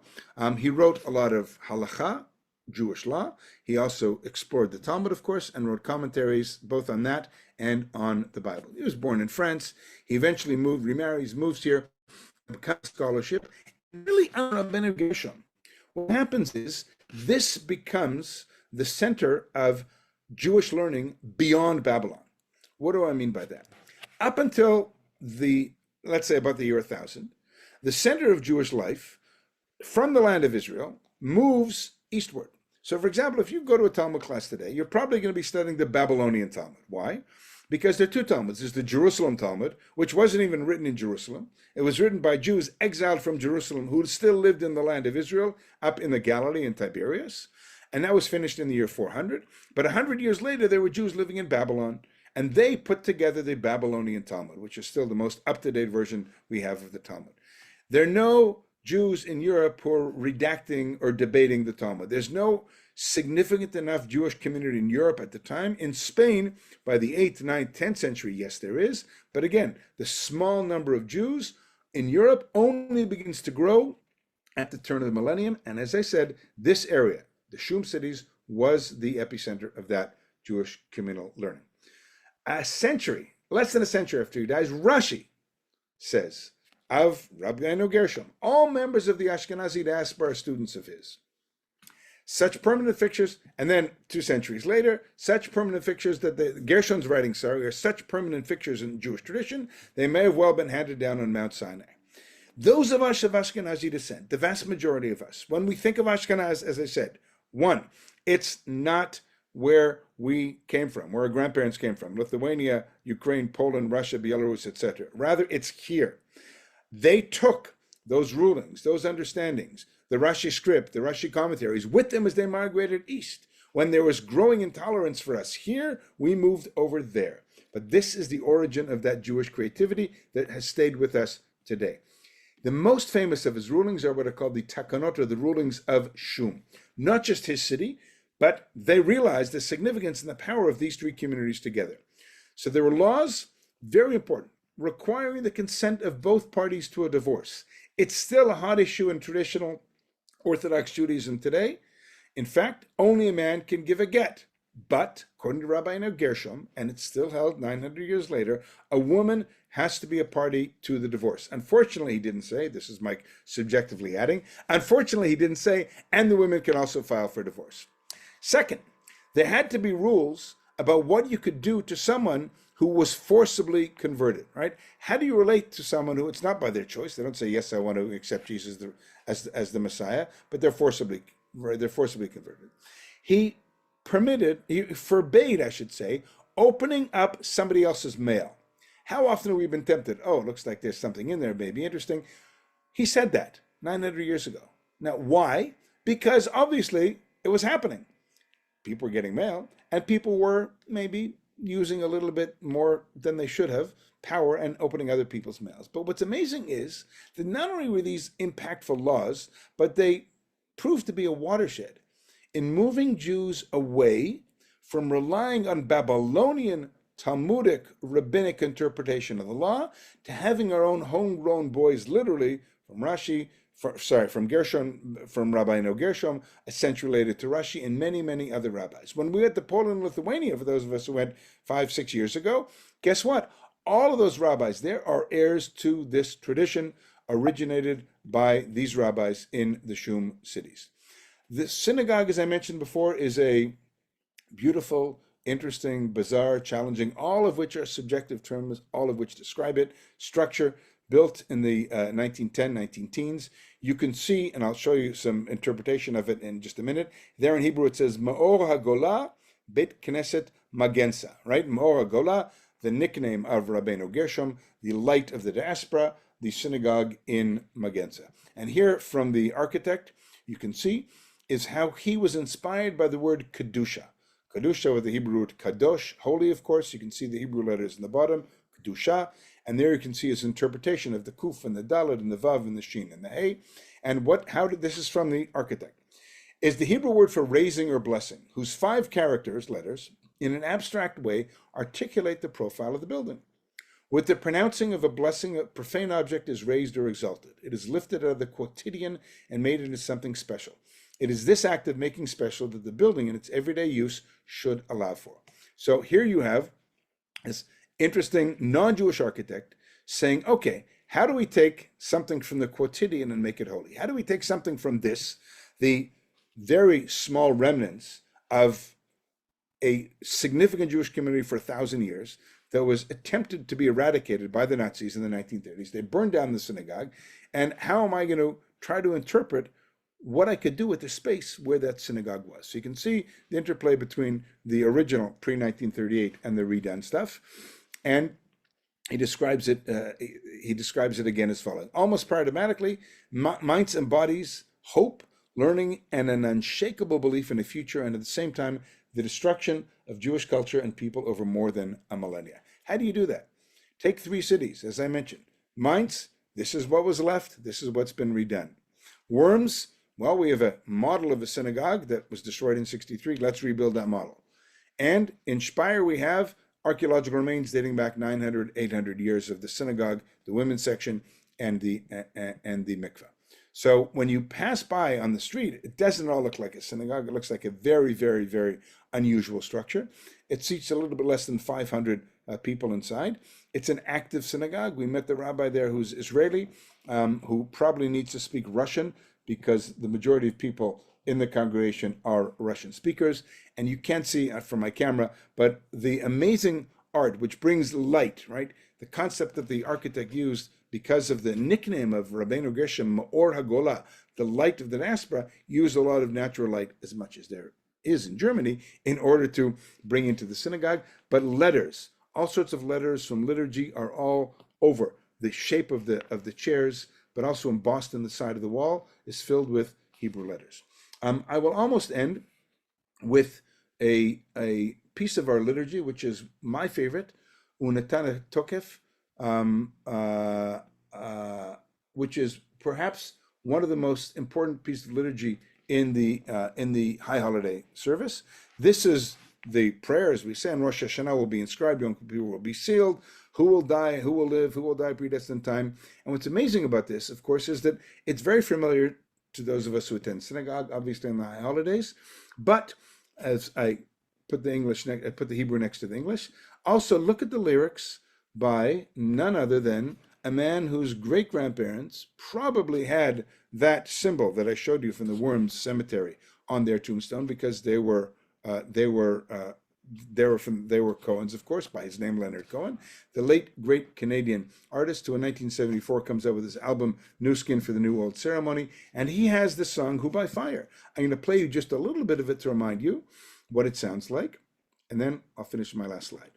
He wrote a lot of halakha, Jewish law. He also explored the Talmud, of course, and wrote commentaries both on that and on the Bible. He was born in France. He eventually remarries, moves here, becomes scholarship, really on Rabbeinu Gershom. What happens is this becomes the center of Jewish learning beyond Babylon. What do I mean by that? Up until let's say about the year 1000, the center of Jewish life from the land of Israel moves eastward. So for example, if you go to a Talmud class today, you're probably going to be studying the Babylonian Talmud. Why? Because there are two Talmuds. There's the Jerusalem Talmud, which wasn't even written in Jerusalem. It was written by Jews exiled from Jerusalem who still lived in the land of Israel, up in the Galilee in Tiberias. And that was finished in the year 400. But 100 years later, there were Jews living in Babylon, and they put together the Babylonian Talmud, which is still the most up-to-date version we have of the Talmud. There are no Jews in Europe who are redacting or debating the Talmud. There's no significant enough Jewish community in Europe at the time. In Spain, by the 8th, 9th, 10th century, yes, there is. But again, the small number of Jews in Europe only begins to grow at the turn of the millennium. And as I said, this area, the ShUM Cities, was the epicenter of that Jewish communal learning. A century, less than a century after he dies, Rashi says of Rabbeinu Gershom, all members of the Ashkenazi diaspora are students of his. Such permanent fixtures, and then 2 centuries later, such permanent fixtures that Gershom's writings, are such permanent fixtures in Jewish tradition, they may have well been handed down on Mount Sinai. Those of us of Ashkenazi descent, the vast majority of us, when we think of Ashkenaz, as I said, one, it's not where we came from, where our grandparents came from, Lithuania, Ukraine, Poland, Russia, Belarus, etc. Rather, it's here. They took those rulings, those understandings, the Rashi script, the Rashi commentaries, with them as they migrated east. When there was growing intolerance for us here, we moved over there. But this is the origin of that Jewish creativity that has stayed with us today. The most famous of his rulings are what are called the takanot, or the rulings of ShUM. Not just his city, but they realized the significance and the power of these three communities together. So there were laws, very important, requiring the consent of both parties to a divorce. It's still a hot issue in traditional Orthodox Judaism today. In fact, only a man can give a get. But, according to Rabbeinu Gershom, and it's still held 900 years later, a woman has to be a party to the divorce. Unfortunately, he didn't say, this is Mike subjectively adding, unfortunately, he didn't say, and the women can also file for divorce. Second, there had to be rules about what you could do to someone who was forcibly converted, right? How do you relate to someone who it's not by their choice? They don't say, yes, I want to accept Jesus as the Messiah, but they're forcibly converted. He forbade, I should say, opening up somebody else's mail. How often have we been tempted? Oh, it looks like there's something in there, maybe interesting. He said that 900 years ago. Now, why? Because obviously it was happening. People were getting mail, and people were maybe using a little bit more than they should have, power, and opening other people's mails. But what's amazing is that not only were these impactful laws, but they proved to be a watershed in moving Jews away from relying on Babylonian Talmudic rabbinic interpretation of the law to having our own homegrown boys, literally from Rashi, from Gershom, from Rabbeinu Gershom, a century later to Rashi, and many, many other rabbis. When we went to Poland and Lithuania, for those of us who went 5-6 years ago, guess what? All of those rabbis there are heirs to this tradition originated by these rabbis in the ShUM cities. The synagogue, as I mentioned before, is a beautiful, interesting, bizarre, challenging, all of which are subjective terms, all of which describe it, structure, built in the 1910-19 You can see, and I'll show you some interpretation of it in just a minute. There in Hebrew it says, Ma'or HaGolah Bet Knesset Magensa, right? Ma'or HaGolah, the nickname of Rabbeinu Gershom, the light of the diaspora, the synagogue in Magensa. And here from the architect, you can see, is how he was inspired by the word Kedusha. Kedusha with the Hebrew root Kadosh, holy, of course. You can see the Hebrew letters in the bottom, Kedusha. And there you can see his interpretation of the Kuf and the Dalet and the Vav and the Shin and the Hey. And this is from the architect, is the Hebrew word for raising or blessing, whose 5 characters, letters, in an abstract way, articulate the profile of the building. With the pronouncing of a blessing, a profane object is raised or exalted. It is lifted out of the quotidian and made into something special. It is this act of making special that the building in its everyday use should allow for. So here you have this interesting non-Jewish architect saying, okay, how do we take something from the quotidian and make it holy? How do we take something from this, the very small remnants of a significant Jewish community for 1,000 years that was attempted to be eradicated by the Nazis in the 1930s? They burned down the synagogue. And how am I going to try to interpret what I could do with the space where that synagogue was? So you can see the interplay between the original pre-1938 and the redone stuff. And he describes it again as following. Almost paradigmatically, Mainz embodies hope, learning, and an unshakable belief in a future, and at the same time, the destruction of Jewish culture and people over more than a millennia. How do you do that? Take 3 cities, as I mentioned. Mainz, this is what was left. This is what's been redone. Worms, well, we have a model of a synagogue that was destroyed in 63. Let's rebuild that model. And in Speyer, we have archaeological remains dating back 900, 800 years of the synagogue, the women's section, and the mikveh. So when you pass by on the street, it doesn't all look like a synagogue. It looks like a very, very, very unusual structure. It seats a little bit less than 500 people inside. It's an active synagogue. We met the rabbi there who's Israeli, who probably needs to speak Russian because the majority of people in the congregation are Russian speakers. And you can't see from my camera, but the amazing art, which brings light, right? The concept that the architect used because of the nickname of Rabbeinu Gershom, Or HaGola, the light of the diaspora, used a lot of natural light, as much as there is in Germany, in order to bring into the synagogue. But letters, all sorts of letters from liturgy are all over. The shape of the chairs, but also embossed in the side of the wall, is filled with Hebrew letters. I will almost end with a piece of our liturgy, which is my favorite, Unatana Tokef, which is perhaps one of the most important pieces of liturgy in the High Holiday service. This is the prayer, as we say, on Rosh Hashanah will be inscribed, Yom Kippur will be sealed, who will die, who will live, who will die predestined time. And what's amazing about this, of course, is that it's very familiar to those of us who attend synagogue, obviously in the High Holidays. But as I put the Hebrew next to the English, also look at the lyrics by none other than a man whose great-grandparents probably had that symbol that I showed you from the Worms Cemetery on their tombstone, because they were Cohens, of course, by his name, Leonard Cohen, the late great Canadian artist, who in 1974 comes out with his album New Skin for the New Old Ceremony, and he has the song Who by Fire. I'm going to play you just a little bit of it to remind you what it sounds like, and then I'll finish my last slide.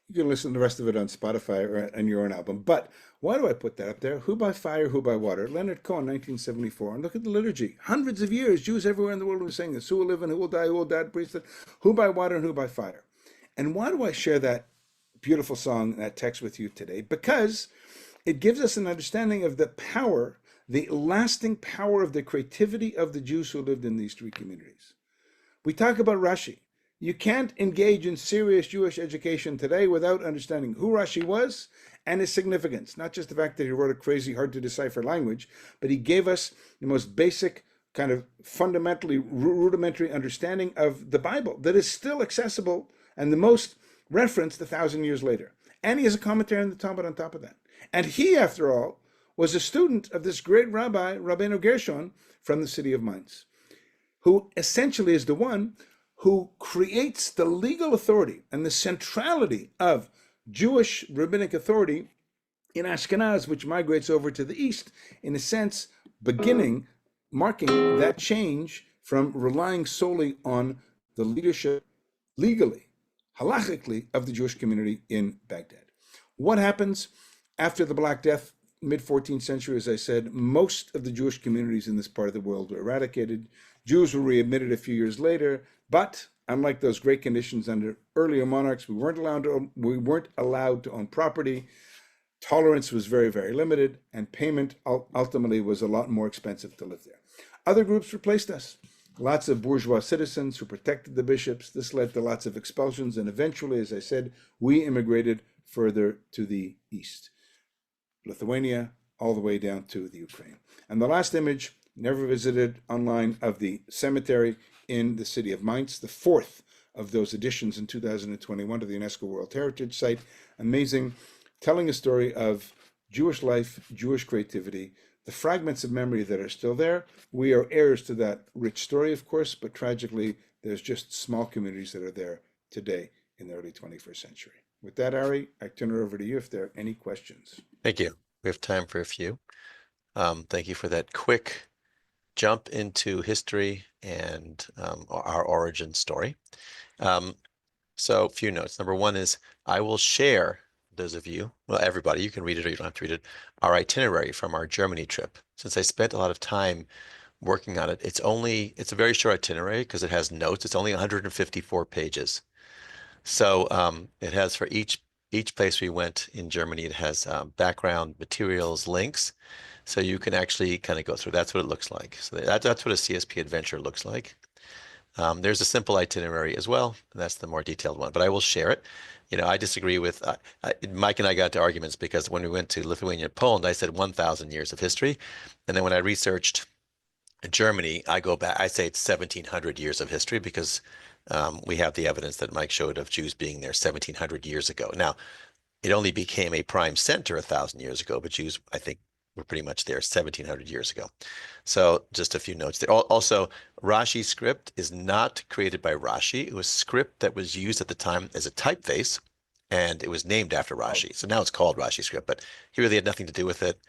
You can listen to the rest of it on Spotify or on your own album. But why do I put that up there? Who by fire, who by water? Leonard Cohen, 1974. And look at the liturgy. Hundreds of years, Jews everywhere in the world were saying this. Who will live and who will die, who will die, priesthood. Who by water and who by fire. And why do I share that beautiful song, that text with you today? Because it gives us an understanding of the power, the lasting power of the creativity of the Jews who lived in these 3 communities. We talk about Rashi. You can't engage in serious Jewish education today without understanding who Rashi was and his significance. Not just the fact that he wrote a crazy, hard to decipher language, but he gave us the most basic, kind of fundamentally rudimentary understanding of the Bible that is still accessible and the most referenced 1,000 years later. And he has a commentary on the Talmud on top of that. And he, after all, was a student of this great rabbi, Rabbeinu Gershom, from the city of Mainz, who essentially is the one who creates the legal authority and the centrality of Jewish rabbinic authority in Ashkenaz, which migrates over to the east, in a sense, marking that change from relying solely on the leadership legally halachically, of the Jewish community in Baghdad. What happens after the Black Death, mid-14th century? As I said, most of the Jewish communities in this part of the world were eradicated. Jews were readmitted a few years later, but unlike those great conditions under earlier monarchs, we weren't allowed to own property. Tolerance was very, very limited, and payment ultimately was a lot more expensive to live there. Other groups replaced us. Lots of bourgeois citizens who protected the bishops. This led to lots of expulsions, and eventually, as I said, we immigrated further to the east. Lithuania, all the way down to the Ukraine. And the last image, never visited online, of the cemetery in the city of Mainz, the fourth of those additions in 2021 to the UNESCO World Heritage Site. Amazing, telling a story of Jewish life, Jewish creativity, the fragments of memory that are still there. We are heirs to that rich story, of course, but tragically, there's just small communities that are there today in the early 21st century. With that, Ari, I turn it over to you if there are any questions. Thank you. We have time for a few. Thank you for that quick jump into history and our origin story. So a few notes. Number one is I will share, those of you, well, everybody, you can read it or you don't have to read it, our itinerary from our Germany trip. Since I spent a lot of time working on it, it's a very short itinerary because it has notes. It's only 154 pages. So it has for each place we went in Germany, it has background materials, links. So you can actually kind of go through. That's what it looks like. So that's what a CSP adventure looks like. There's a simple itinerary as well, and that's the more detailed one, but I will share it. You know, I disagree with, Mike and I got into arguments because when we went to Lithuania and Poland, I said 1,000 years of history. And then when I researched Germany, I go back, I say it's 1,700 years of history because we have the evidence that Mike showed of Jews being there 1,700 years ago. Now, it only became a prime center 1,000 years ago, but Jews, I think, were pretty much there 1,700 years ago. So just a few notes there. Also, Rashi script is not created by Rashi. It was script that was used at the time as a typeface, and it was named after Rashi. So now it's called Rashi script, but he really had nothing to do with it.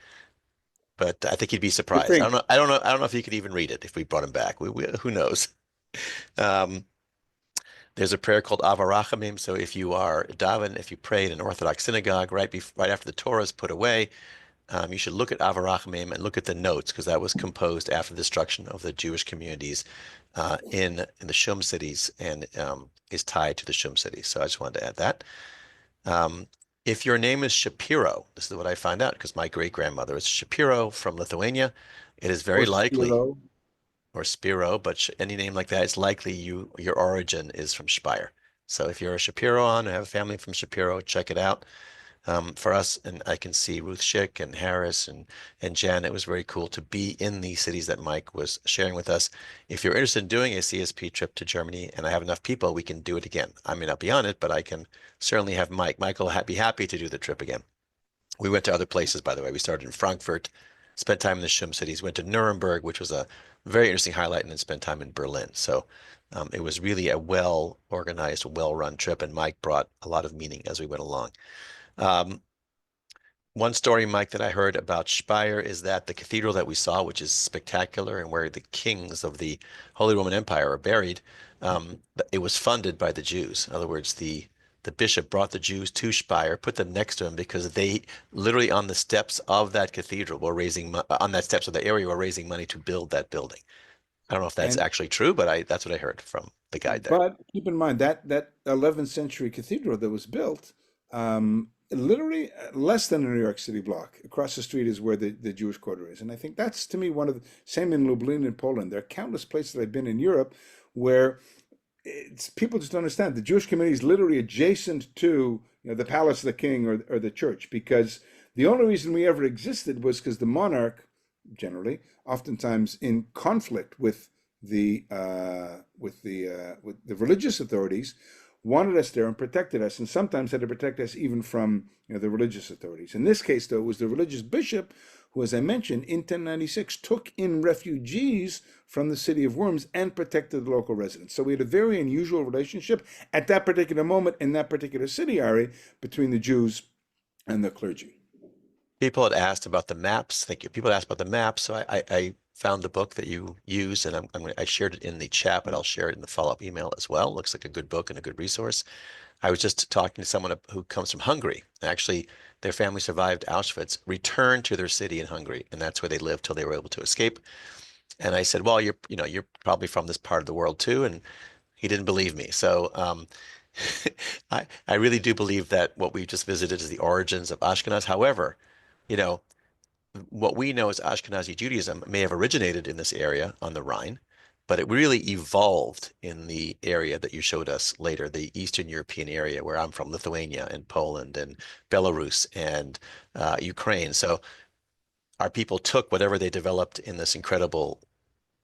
But I think he'd be surprised. I don't know if he could even read it if we brought him back. Who knows? There's a prayer called Avarachamim. So if you are daven, if you pray in an Orthodox synagogue right after the Torah is put away, you should look at Avarachamim and look at the notes because that was composed after the destruction of the Jewish communities in the ShUM cities and is tied to the ShUM cities. So I just wanted to add that. If your name is Shapiro, this is what I find out because my great-grandmother is Shapiro from Lithuania. It is very likely, or Spiro, but any name like that, it's likely your origin is from Speyer. So if you're a Shapiro or have a family from Shapiro, check it out. For us, and I can see Ruth Schick and Harris and Jen, it was very cool to be in these cities that Mike was sharing with us. If you're interested in doing a CSP trip to Germany and I have enough people, we can do it again. I may not be on it, but I can certainly have Mike. Mike will be happy to do the trip again. We went to other places, by the way. We started in Frankfurt, spent time in the ShUM cities, went to Nuremberg, which was a very interesting highlight, and then spent time in Berlin. So it was really a well-organized, well-run trip, and Mike brought a lot of meaning as we went along. One story, Mike, that I heard about Speyer is that the cathedral that we saw, which is spectacular and where the kings of the Holy Roman Empire are buried, it was funded by the Jews. In other words, the bishop brought the Jews to Speyer, put them next to him because they literally on the steps of that cathedral were on that steps of the area were raising money to build that building. I don't know if that's actually true, but that's what I heard from the guide there. But keep in mind that 11th century cathedral that was built, literally less than a New York City block. Across the street is where the Jewish quarter is. And I think that's, to me, one of the, same in Lublin in Poland. There are countless places that I've been in Europe where people just don't understand. The Jewish community is literally adjacent to the palace of the king or the church, because the only reason we ever existed was because the monarch, generally, oftentimes in conflict with the religious authorities, wanted us there and protected us, and sometimes had to protect us even from the religious authorities. In this case, though, it was the religious bishop who, as I mentioned, in 1096 took in refugees from the city of Worms and protected the local residents. So we had a very unusual relationship at that particular moment in that particular city, Ari, between the Jews and the clergy. People had asked about the maps. Thank you. People had asked about the maps. So I found the book that you used, and I shared it in the chat, but I'll share it in the follow-up email as well. Looks like a good book and a good resource. I was just talking to someone who comes from Hungary. Actually, their family survived Auschwitz, returned to their city in Hungary, and that's where they lived till they were able to escape. And I said, "Well, you're probably from this part of the world too." And he didn't believe me. So I really do believe that what we just visited is the origins of Ashkenaz. However, you know, what we know as Ashkenazi Judaism may have originated in this area on the Rhine, but it really evolved in the area that you showed us later, the Eastern European area where I'm from, Lithuania and Poland and Belarus and Ukraine. So our people took whatever they developed in this incredible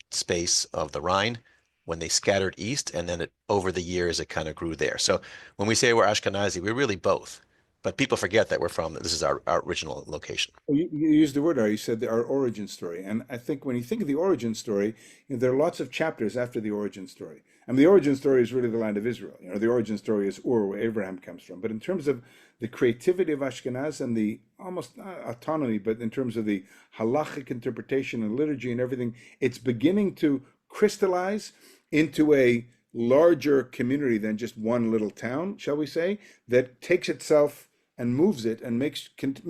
space of the Rhine when they scattered east, and then over the years it kind of grew there. So when we say we're Ashkenazi, we're really both. But people forget that this is our original location. You used the word, you said our origin story. And I think when you think of the origin story, there are lots of chapters after the origin story. I mean, the origin story is really the land of Israel. The origin story is Ur, where Abraham comes from. But in terms of the creativity of Ashkenaz and the almost autonomy, but in terms of the halachic interpretation and liturgy and everything, it's beginning to crystallize into a larger community than just one little town, shall we say, that takes itself and moves it and makes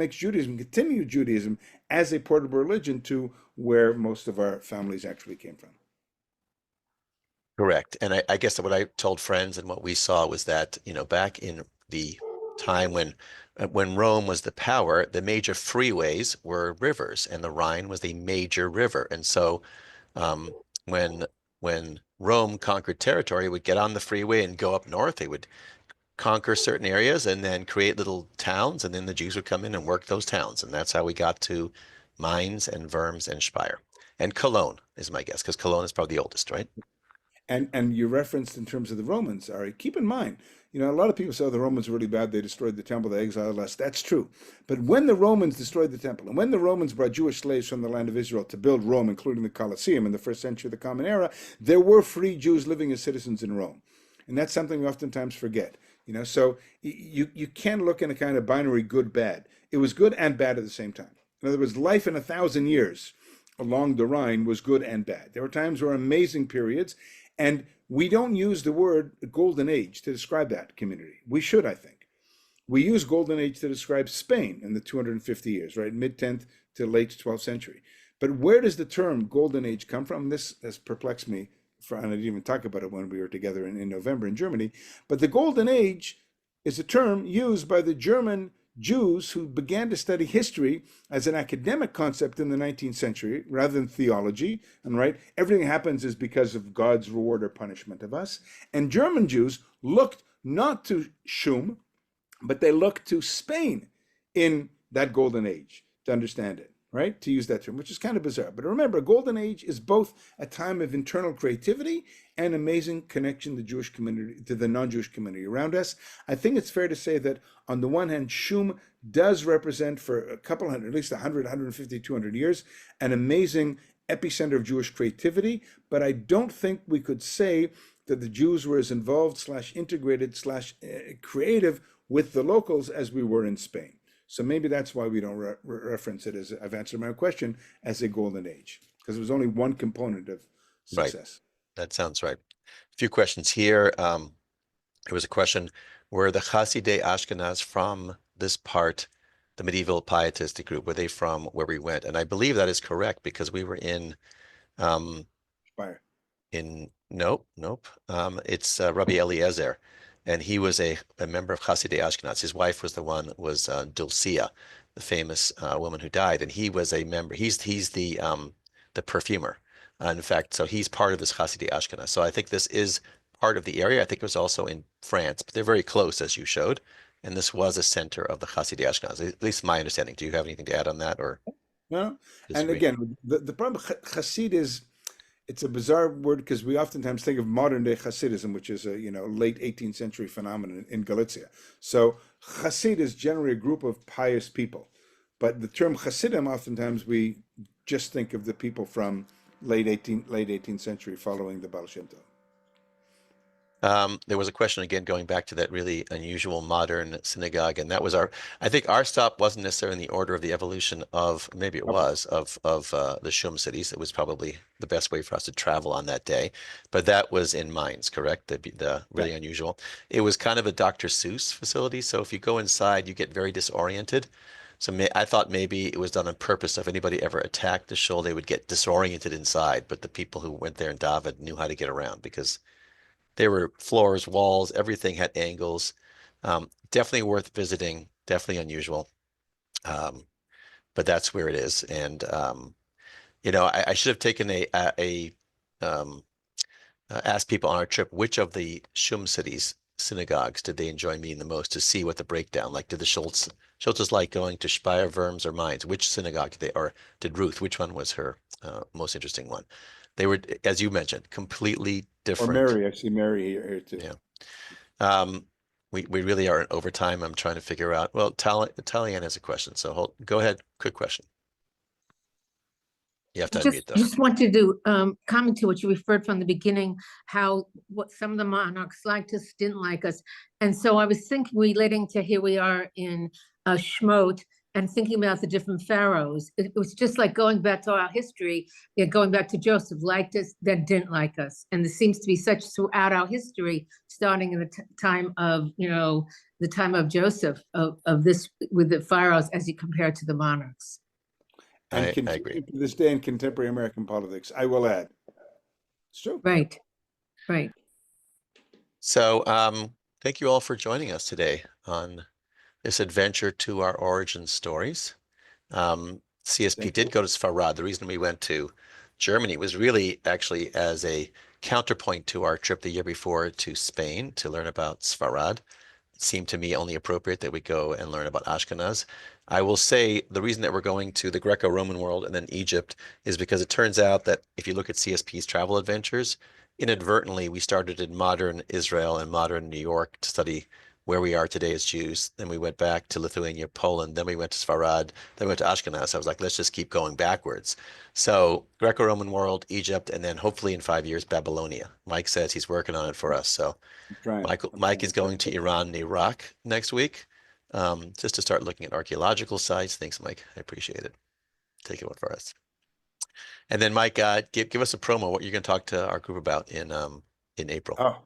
Judaism, continue Judaism as a portable religion to where most of our families actually came from. Correct. And I guess what I told friends and what we saw was that, back in the time when Rome was the power, the major freeways were rivers, and the Rhine was a major river. And so when Rome conquered territory, it would get on the freeway and go up north. They would conquer certain areas and then create little towns, and then the Jews would come in and work those towns. And that's how we got to Mainz and Worms and Speyer. And Cologne is my guess, because Cologne is probably the oldest, right? And you referenced in terms of the Romans, Ari, keep in mind, a lot of people say, oh, the Romans were really bad, they destroyed the temple, they exiled us. That's true. But when the Romans destroyed the temple, and when the Romans brought Jewish slaves from the land of Israel to build Rome, including the Colosseum in the first century of the Common Era, there were free Jews living as citizens in Rome. And that's something we oftentimes forget. So you can't look in a kind of binary good-bad. It was good and bad at the same time. In other words, life in 1,000 years along the Rhine was good and bad. There were times where amazing periods, and we don't use the word golden age to describe that community. We should, I think. We use golden age to describe Spain in the 250 years, right? Mid-10th to late 12th century. But where does the term golden age come from? This has perplexed me, and I didn't even talk about it when we were together in November in Germany. But the golden age is a term used by the German Jews who began to study history as an academic concept in the 19th century rather than theology. And right, everything happens is because of God's reward or punishment of us. And German Jews looked not to ShUM, but they looked to Spain in that golden age to understand it, right? To use that term, which is kind of bizarre. But remember, golden age is both a time of internal creativity and amazing connection to the Jewish community, to the non-Jewish community around us. I think it's fair to say that on the one hand, ShUM does represent for a couple hundred, at least 100, 150, 200 years, an amazing epicenter of Jewish creativity. But I don't think we could say that the Jews were as involved / integrated / creative with the locals as we were in Spain. So maybe that's why we don't reference it, as I've answered my question, as a golden age, because it was only one component of success. Right. That sounds right. A few questions here. There was a question, were the Hasidei Ashkenaz from this part, the medieval pietistic group, were they from where we went? And I believe that is correct, because we were in Speyer. Nope. It's Rabbi Eliezer, and he was a member of Hasidei Ashkenaz. His wife was Dulcia, the famous woman who died, and he was a member. He's the perfumer. In fact, so he's part of this Hasidei Ashkenaz. So I think this is part of the area. I think it was also in France, but they're very close, as you showed. And this was a center of the Hasidei Ashkenaz, at least my understanding. Do you have anything to add on that, or? No. And disagree? again, the problem, Hasid is, it's a bizarre word because we oftentimes think of modern day Hasidism, which is a late 18th century phenomenon in Galicia. So Hasid is generally a group of pious people, but the term Hasidim, oftentimes we just think of the people from late 18th century following the Baal Shem Tov. There was a question again going back to that really unusual modern synagogue, and that was I think our stop wasn't necessarily in the order of the evolution of, maybe it was, of the ShUM Cities. It was probably the best way for us to travel on that day, but that was in Mainz, correct? The really unusual. It was kind of a Dr. Seuss facility, so if you go inside, you get very disoriented. So I thought maybe it was done on purpose. So if anybody ever attacked the shul, they would get disoriented inside. But the people who went there in David knew how to get around because there were floors, walls, everything had angles. Definitely worth visiting, definitely unusual. But that's where it is. And I should have taken um, asked people on our trip which of the ShUM cities synagogues did they enjoy meeting the most to see what the breakdown, like did the Schultzes like going to Speyer, Worms, or Mainz? Which synagogue or did Ruth, which one was her most interesting one? They were, as you mentioned, completely Or different. Mary, I see Mary here too. Yeah. We really are in overtime. I'm trying to figure out. Well, Talian has a question, so go ahead. Quick question. You have to unmute though. Just wanted to comment to what you referred from the beginning, what some of the monarchs liked us, didn't like us. And so I was thinking, relating to here we are in Shmot, and thinking about the different pharaohs. It was just like going back to our history, going back to Joseph, liked us, then didn't like us. And there seems to be such throughout our history, starting in the time of, the time of Joseph, of this with the pharaohs as you compare to the monarchs. And I agree. to this day in contemporary American politics, I will add. It's true. Right. So thank you all for joining us today on this adventure to our origin stories. CSP did go to Sfarad. The reason we went to Germany was really actually as a counterpoint to our trip the year before to Spain to learn about Sfarad. It seemed to me only appropriate that we go and learn about Ashkenaz. I will say the reason that we're going to the Greco-Roman world and then Egypt is because it turns out that if you look at CSP's travel adventures, inadvertently we started in modern Israel and modern New York to study where we are today as Jews. Then we went back to Lithuania, Poland. Then we went to Sfarad. Then we went to Ashkenaz. I was like, let's just keep going backwards. So Greco-Roman world, Egypt, and then hopefully in 5 years, Babylonia. Mike says he's working on it for us. So Mike is going to Iran and Iraq next week, just to start looking at archaeological sites. Thanks, Mike. I appreciate it. Take it one for us. And then Mike, give us a promo. What you're going to talk to our group about in April. Oh,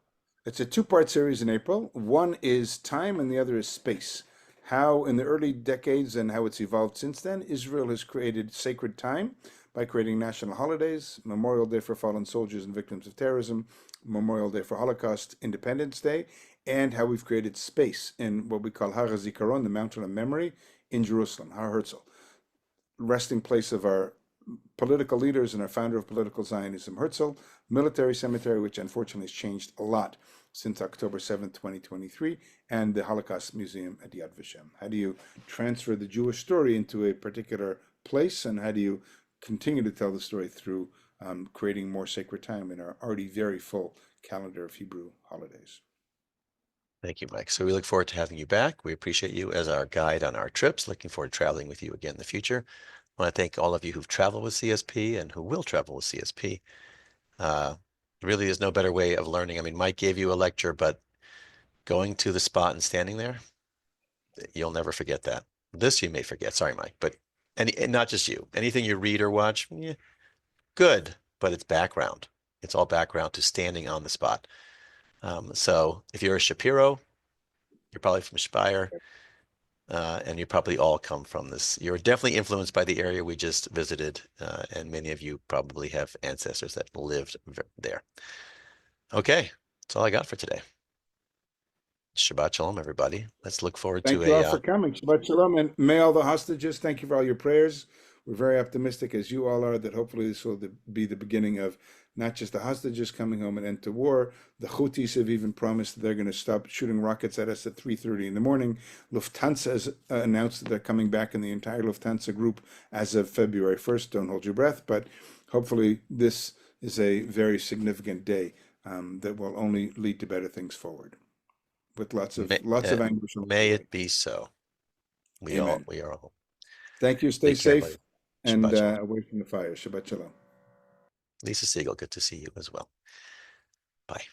it's a two-part series in April. One is time and the other is space. How in the early decades and how it's evolved since then, Israel has created sacred time by creating national holidays, Memorial Day for fallen soldiers and victims of terrorism, Memorial Day for Holocaust, Independence Day, and how we've created space in what we call Har HaZikaron, the Mountain of Memory in Jerusalem, Har Herzl, resting place of our political leaders and our founder of political Zionism, Herzl, military cemetery, which unfortunately has changed a lot since October 7th, 2023, and the Holocaust Museum at Yad Vashem. How do you transfer the Jewish story into a particular place, and how do you continue to tell the story through creating more sacred time in our already very full calendar of Hebrew holidays? Thank you, Mike. So we look forward to having you back. We appreciate you as our guide on our trips. Looking forward to traveling with you again in the future. I want to thank all of you who've traveled with CSP and who will travel with CSP. Really, there's no better way of learning. I mean, Mike gave you a lecture, but going to the spot and standing there, you'll never forget that. This you may forget. Sorry, Mike, but and not just you. Anything you read or watch, good, but it's background. It's all background to standing on the spot. So if you're a Shapiro, you're probably from Speyer. And you probably all come from this. You're definitely influenced by the area we just visited, and many of you probably have ancestors that lived there. Okay, that's all I got for today. Shabbat Shalom, everybody. Let's look forward to Thank you all for coming. Shabbat Shalom, and may all the hostages, thank you for all your prayers. We're very optimistic, as you all are, that hopefully this will be the beginning of not just the hostages coming home and end to war. The Houthis have even promised that they're going to stop shooting rockets at us at 3:30 in the morning. Lufthansa has announced that they're coming back in the entire Lufthansa group as of February 1st. Don't hold your breath, but hopefully this is a very significant day that will only lead to better things forward. With lots of anguish. May it be so. We are all. Thank you. Stay safe and away from the fire. Shabbat Shalom. Lisa Siegel, good to see you as well. Bye.